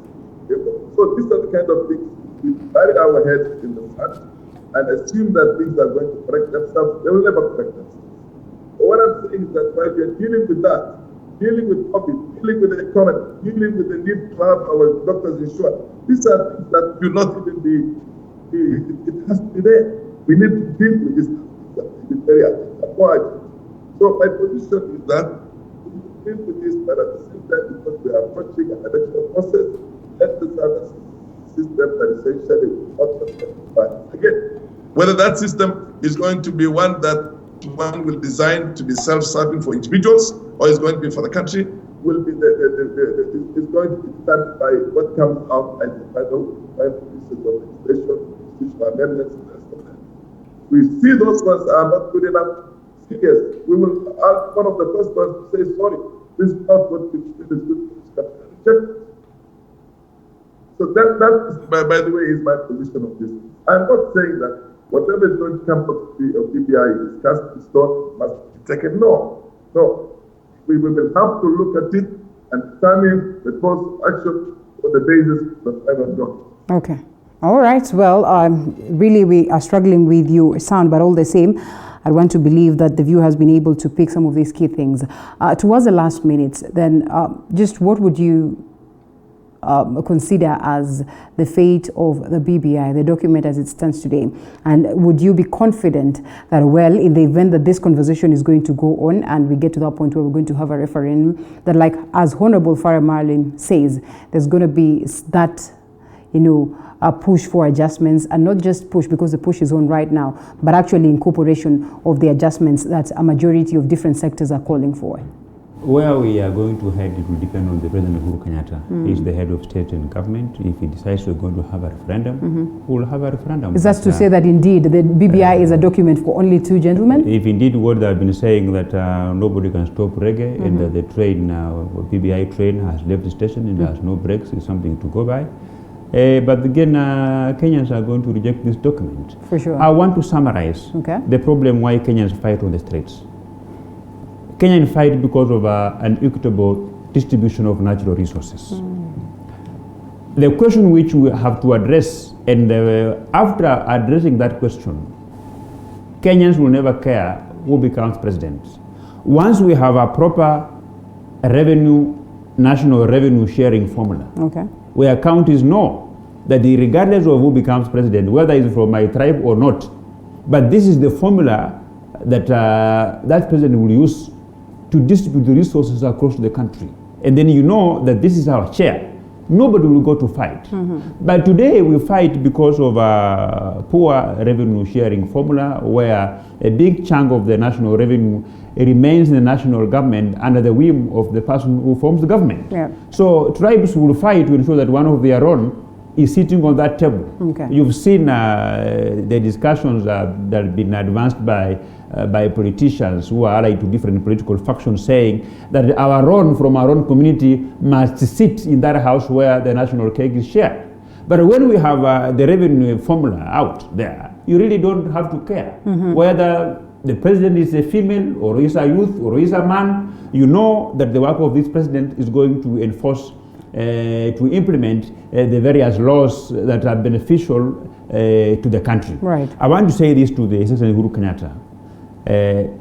So these are the kind of things we bury our heads in the sand and assume that things are going to correct themselves. They will never correct themselves. But what I'm saying is that while we are dealing with that, dealing with COVID, dealing with the economy, dealing with the need to have our doctors insured, these are things that do not even be, it has to be there. We need to deal with this very important. So my position is that we deal with this, but at the same time, because we are approaching an electoral process, let us have a system that essentially will not affect. Again, whether that system is going to be one that one will design to be self-serving for individuals, or is going to be for the country, will be is going to be determined by what comes out as the final pieces of legislation, institutional amendments, and rest of that. We see those ones are not good enough. Yes, we will ask one of the first ones to say, sorry, this is not what we feel is good for this country. Check. So that is, by the way, is my position on this. I'm not saying that whatever is going to come of BBI is cast in stone, must be taken. No. We will have to look at it and determine the course of action on the basis of final document. Okay. All right. Well, really, we are struggling with your sound, but all the same, I want to believe that the View has been able to pick some of these key things. Towards the last minutes, then, just what would you consider as the fate of the BBI, the document as it stands today? And would you be confident that, well, in the event that this conversation is going to go on and we get to that point where we're going to have a referendum, that, like as Honorable Farah Maalim says, there's going to be that, a push for adjustments, and not just push because the push is on right now, but actually incorporation of the adjustments that a majority of different sectors are calling for? Where we are going to head, it will depend on the President Uhuru Kenyatta. He's the head of state and government. If he decides we're going to have a referendum, we'll have a referendum. Is that to say that indeed the BBI is a document for only two gentlemen? If indeed what they've been saying that nobody can stop reggae and that the train, BBI train has left the station and there's no brakes, is something to go by. But again, Kenyans are going to reject this document. For sure. I want to summarize the problem why Kenyans fight on the streets. Kenyans fight because of an equitable distribution of natural resources. The question which we have to address, and after addressing that question, Kenyans will never care who becomes president. Once we have a proper national revenue sharing formula, where counties know that regardless of who becomes president, whether it's from my tribe or not, but this is the formula that that president will use to distribute the resources across the country. And then you know that this is our share. Nobody will go to fight. But today we fight because of a poor revenue sharing formula where a big chunk of the national revenue remains in the national government under the whim of the person who forms the government. So tribes will fight to ensure that one of their own is sitting on that table. You've seen the discussions that have been advanced by politicians who are allied to different political factions, saying that our own from our own community must sit in that house where the national cake is shared. But when we have the revenue formula out there, you really don't have to care whether the president is a female or is a youth or is a man. You know that the work of this president is going to enforce, to implement the various laws that are beneficial to the country. I want to say this to the President Uhuru Kenyatta.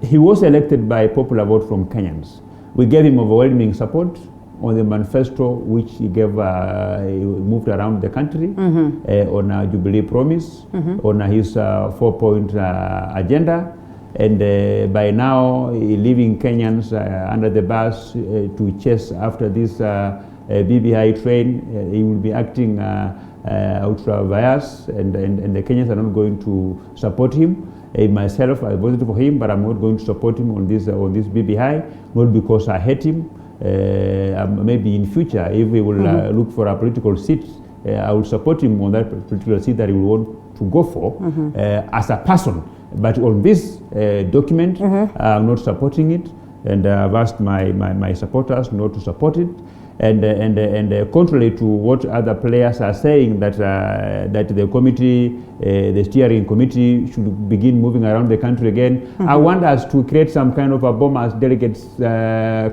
He was elected by popular vote from Kenyans. We gave him overwhelming support on the manifesto which he gave, he moved around the country on a Jubilee promise, on his 4-point agenda. And by now, leaving Kenyans under the bus to chase after this BBI train, he will be acting ultra bias, and the Kenyans are not going to support him. Myself, I voted for him, but I'm not going to support him on this BBI, not because I hate him, maybe in future, if we will look for a political seat, I will support him on that political seat that he will want to go for as a person. But on this document, I'm not supporting it, and I've asked my supporters not to support it. And contrary to what other players are saying, that that the committee, the steering committee, should begin moving around the country again, I want us to create some kind of a Bomas delegates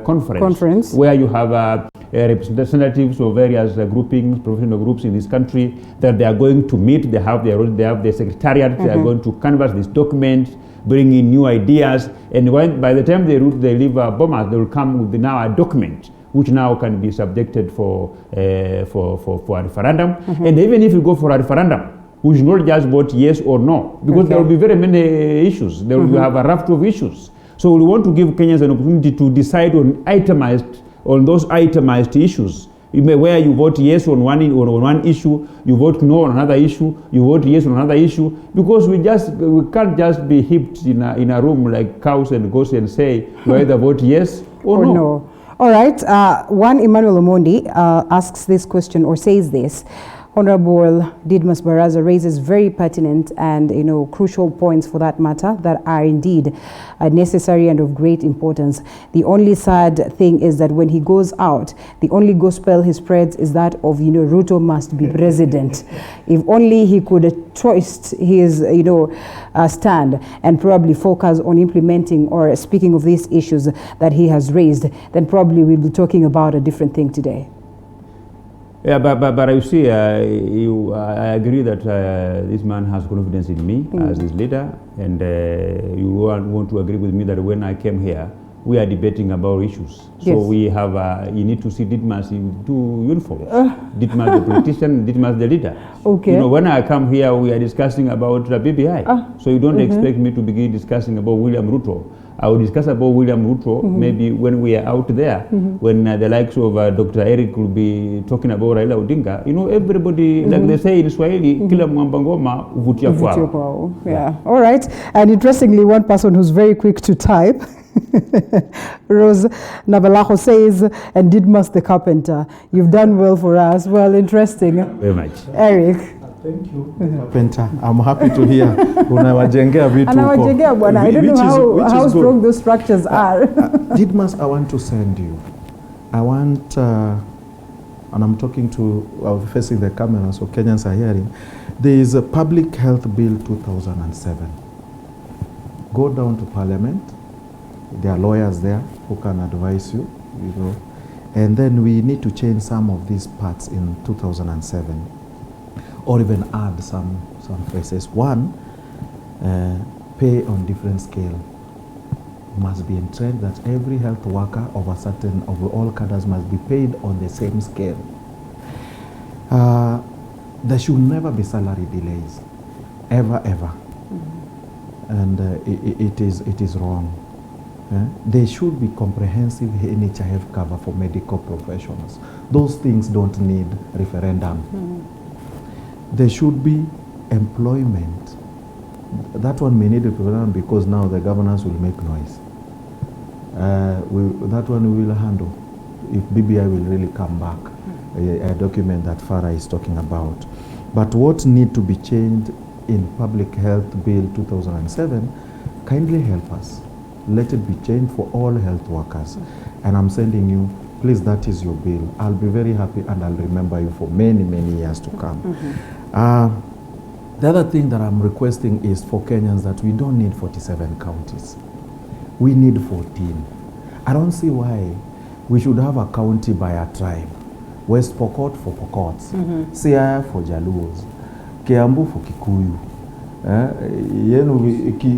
conference where you have representatives of various groupings, professional groups in this country, that they are going to meet. They have the secretariat. They are going to canvass this document, bring in new ideas, and by the time they leave Bomas, they will come with now a document which now can be subjected for a referendum. And even if you go for a referendum, we should not just vote yes or no, because there will be very many issues. There will have a raft of issues. So we want to give Kenyans an opportunity to decide on those itemized issues. Where you vote yes on one issue, you vote no on another issue, you vote yes on another issue, because we can't just be heaped in a room like cows and goats and say we either vote yes or no. All right, one Emmanuel Omondi asks this question, or says this: Honorable Didmus Barasa raises very pertinent and crucial points, for that matter, that are indeed necessary and of great importance. The only sad thing is that when he goes out, the only gospel he spreads is that of Ruto must be president. If only he could twist his stand and probably focus on implementing or speaking of these issues that he has raised, then probably we'll be talking about a different thing today. Yeah, but you see, I agree that this man has confidence in me as his leader, and you want to agree with me that when I came here, we are debating about issues. So we have, you need to see Didmus in two uniforms. Didmus the politician, Didmus the leader. Okay. When I come here, we are discussing about the BBI. So you don't expect me to begin discussing about William Ruto. I will discuss about William Ruto maybe when we are out there, when the likes of Dr. Eric will be talking about Raila Odinga. Everybody, like they say in Swahili, kila mwamba ngoma uvutia kwao. Yeah. All right. And interestingly, one person who's very quick to type, Rose Navalajo says, and Didmus the carpenter, you've done well for us. Well, interesting. Very much. Eric. Thank you, Carpenter. I'm happy to hear. Unawajengea vitu. Anawajengea bwana. I don't know how strong those structures are. Didmus, I want to send you. I want, and I'm talking to, facing the camera so Kenyans are hearing. There is a Public Health Bill 2007. Go down to Parliament. There are lawyers there who can advise you, And then we need to change some of these parts in 2007. Or even add some phrases. One, pay on different scale. Must be in trend that every health worker of all cadres must be paid on the same scale. There should never be salary delays, ever. And it is wrong. There should be comprehensive NHIF cover for medical professionals. Those things don't need referendum. There should be employment. That one may need a referendum because now the governance will make noise. That one we will handle if BBI will really come back, a document that Farah is talking about. But what need to be changed in Public Health Bill 2007, kindly help us. Let it be changed for all health workers. And I'm sending you, please, that is your bill. I'll be very happy and I'll remember you for many, many years to come. The other thing that I'm requesting is for Kenyans that we don't need 47 counties. We need 14. I don't see why we should have a county by a tribe. West Pokot for Pokots, Siaya for Jaluos, Kiambu for Kikuyu,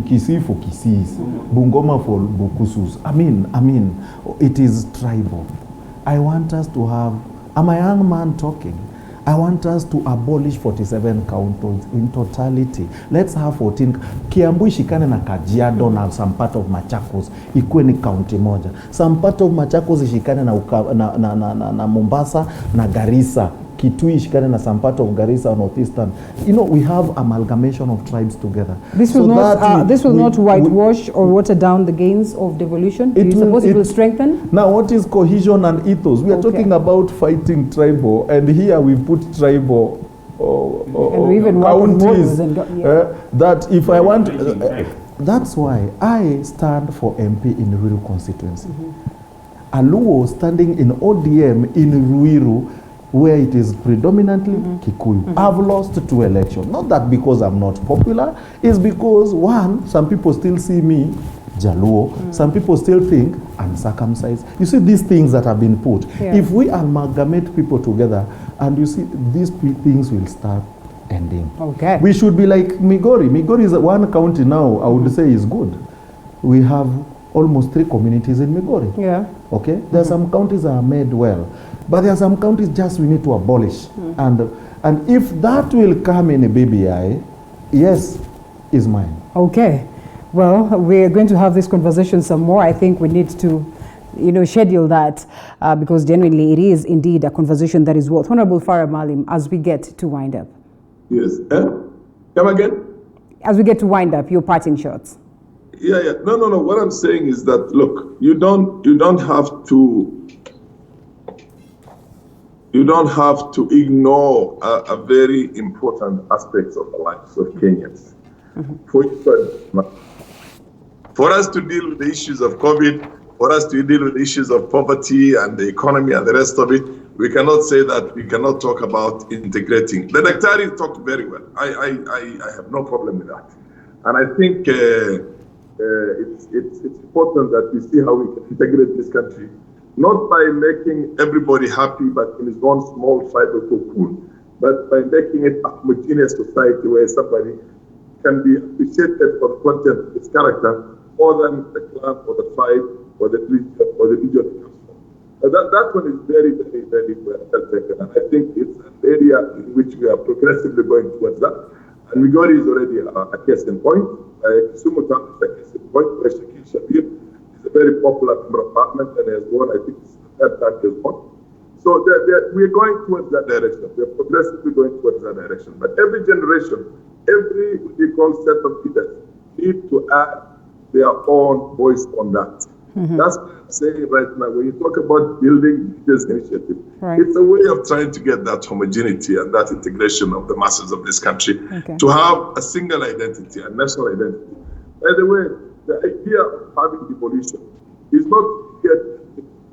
Kisii for Kisis, Bungoma for Bukusus. I mean, it is tribal. I want us to have, I'm a young man talking, I want us to abolish 47 counties in totality. Let's have 14. Kiambu ishikane na Kajiado na some part of Machakos ikuwe ni county moja. Some part of Machakos ishikane na Mombasa na Garissa. Kitui ishikane na some part of Garissa or Northeastern. You know, we have amalgamation of tribes together. This will not whitewash or water down the gains of devolution. Do you suppose it will strengthen? Now, what is cohesion and ethos? We are talking about fighting tribal, and here we put tribal and even counties. That if I want, that's why I stand for MP in Ruiru constituency. A Luo standing in ODM in Ruiru, where it is predominantly Kikuyu. I've lost 2 elections. Not that because I'm not popular, it's because, one, some people still see me Jaluo, some people still think uncircumcised. You see these things that have been put. Yeah. If we amalgamate people together, and you see these things will start ending. Okay. We should be like Migori. Migori is one county now, I would say is good. We have almost 3 communities in Migori. Yeah. Okay? There are some counties that are made well, but there are some counties just we need to abolish. And if that will come in a BBI, yes, is mine. Okay. Well, we're going to have this conversation some more. I think we need to, schedule that because genuinely it is indeed a conversation that is worth. Honorable Farah Maalim, as we get to wind up. Yes. Come again? As we get to wind up, your parting shots. Yeah. No. What I'm saying is that, look, you don't have to ignore a very important aspect of the lives of Kenyans. For us to deal with the issues of COVID, for us to deal with the issues of poverty and the economy and the rest of it, we cannot say that we cannot talk about integrating. The Daktari talked very well. I have no problem with that. And I think it's important that we see how we can integrate this country, not by making everybody happy, but in his own small tribal cocoon, but by making it a homogeneous society where somebody can be appreciated for the content of his character more than the clan or the tribe or the region he comes from. That one is very, very, very well taken. And I think it's an area in which we are progressively going towards that. And Migori is already a case in point. Kisumu Town is a case in point where Shakil Shabir is a very popular member of parliament and has won, I think it's the 3rd time he has won. So we're going towards that direction. We're progressively going towards that direction. But every generation, every what you call set of leaders need to add their own voice on that. That's what I'm saying right now. When you talk about building leaders initiative, it's a way of trying to get that homogeneity and that integration of the masses of this country to have a single identity, a national identity. By the way, the idea of having devolution is not yet.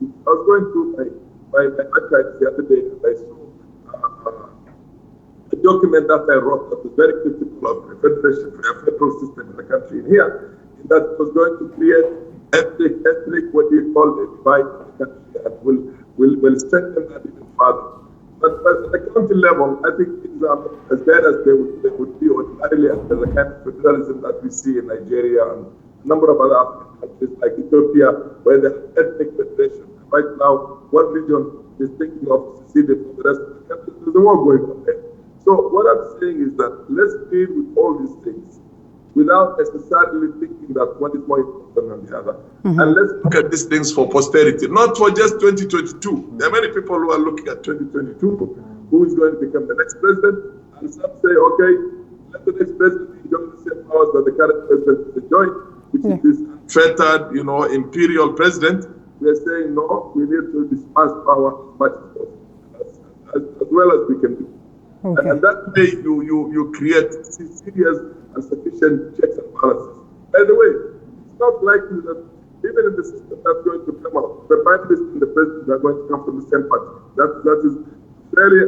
I was going through my archives the other day and I saw a document that I wrote that was very critical of the federal system in the country. And here, that was going to create ethnic, what you call a divide in the country, and will strengthen that even further. But at the county level, I think things are as bad as they would be ordinarily under the kind of federalism that we see in Nigeria and a number of other African countries like Ethiopia, where the ethnic federation. Right now, one region is thinking of seceding from the rest of the country. There's a war going on there. So what I'm saying is that let's deal with all these things without necessarily thinking that one is more important than the other. And let's look at these things for posterity, not for just 2022. There are many people who are looking at 2022, who is going to become the next president, and some say, okay, let the next president enjoy the same powers that the current president is enjoying, which is this unfettered, imperial president. We are saying, no, we need to disperse power as much as possible, as well as we can do. And that way you create serious and sufficient checks and balances. By the way, it's not likely that even in the system that's going to come out, the prime minister and the president are going to come from the same party. That is very,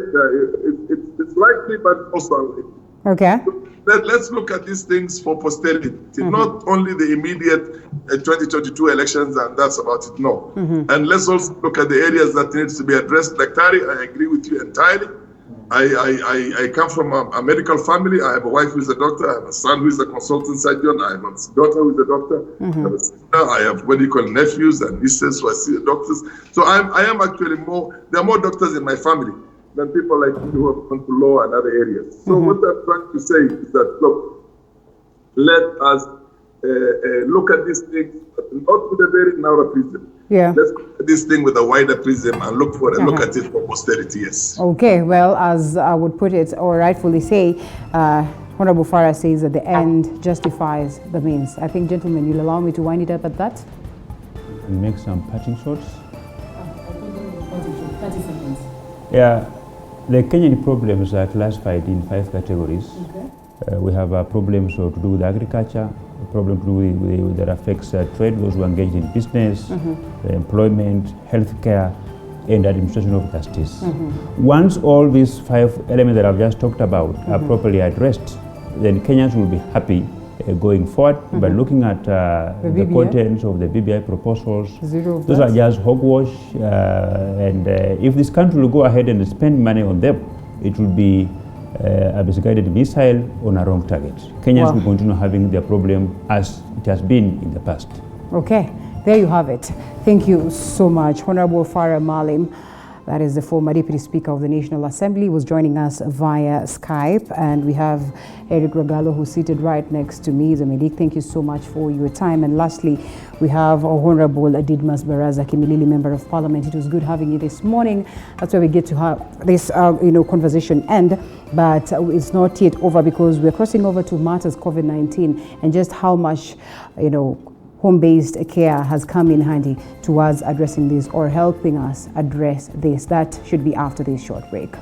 it's likely, but also unlikely. Okay. So let's look at these things for posterity, not only the immediate 2022 elections, and that's about it. No. And let's also look at the areas that needs to be addressed. Like Tari, I agree with you entirely. I come from a medical family. I have a wife who is a doctor. I have a son who is a consultant surgeon. I have a daughter who is a doctor. I have a sister. I have what you call nephews and nieces who are doctors. So I am actually there are more doctors in my family than people like me who have gone to law and other areas. So what I'm trying to say is that, look, let us look at this thing, not with a very narrow prism. Yeah. Let's look at this thing with a wider prism and look at it for posterity, yes. Okay, well, as I would put it, or rightfully say, Honorable Farah says that the end justifies the means. I think, gentlemen, you'll allow me to wind it up at that? And make some parting shots. 30 seconds. Yeah, the Kenyan problems are classified in 5 categories. Okay. We have problems to do with agriculture, a problem to do with that affects trade, those who engage in business, employment, healthcare, and administration of justice. Once all these 5 elements that I've just talked about are properly addressed, then Kenyans will be happy going forward. But looking at the contents of the BBI proposals, those are just hogwash. And if this country will go ahead and spend money on them, it will be a misguided missile on a wrong target. Kenyans will continue having their problem as it has been in the past. Okay, there you have it. Thank you so much. Honorable Farah Maalim, that is the former Deputy Speaker of the National Assembly, was joining us via Skype. And we have Eric Ragalo, who's seated right next to me. Zamedik, thank you so much for your time. And lastly, we have Honorable Didmus Barasa, Kimilili Member of Parliament. It was good having you this morning. That's where we get to have this conversation end. But it's not yet over, because we're crossing over to matters COVID-19 and just how much, home-based care has come in handy towards addressing this or helping us address this. That should be after this short break.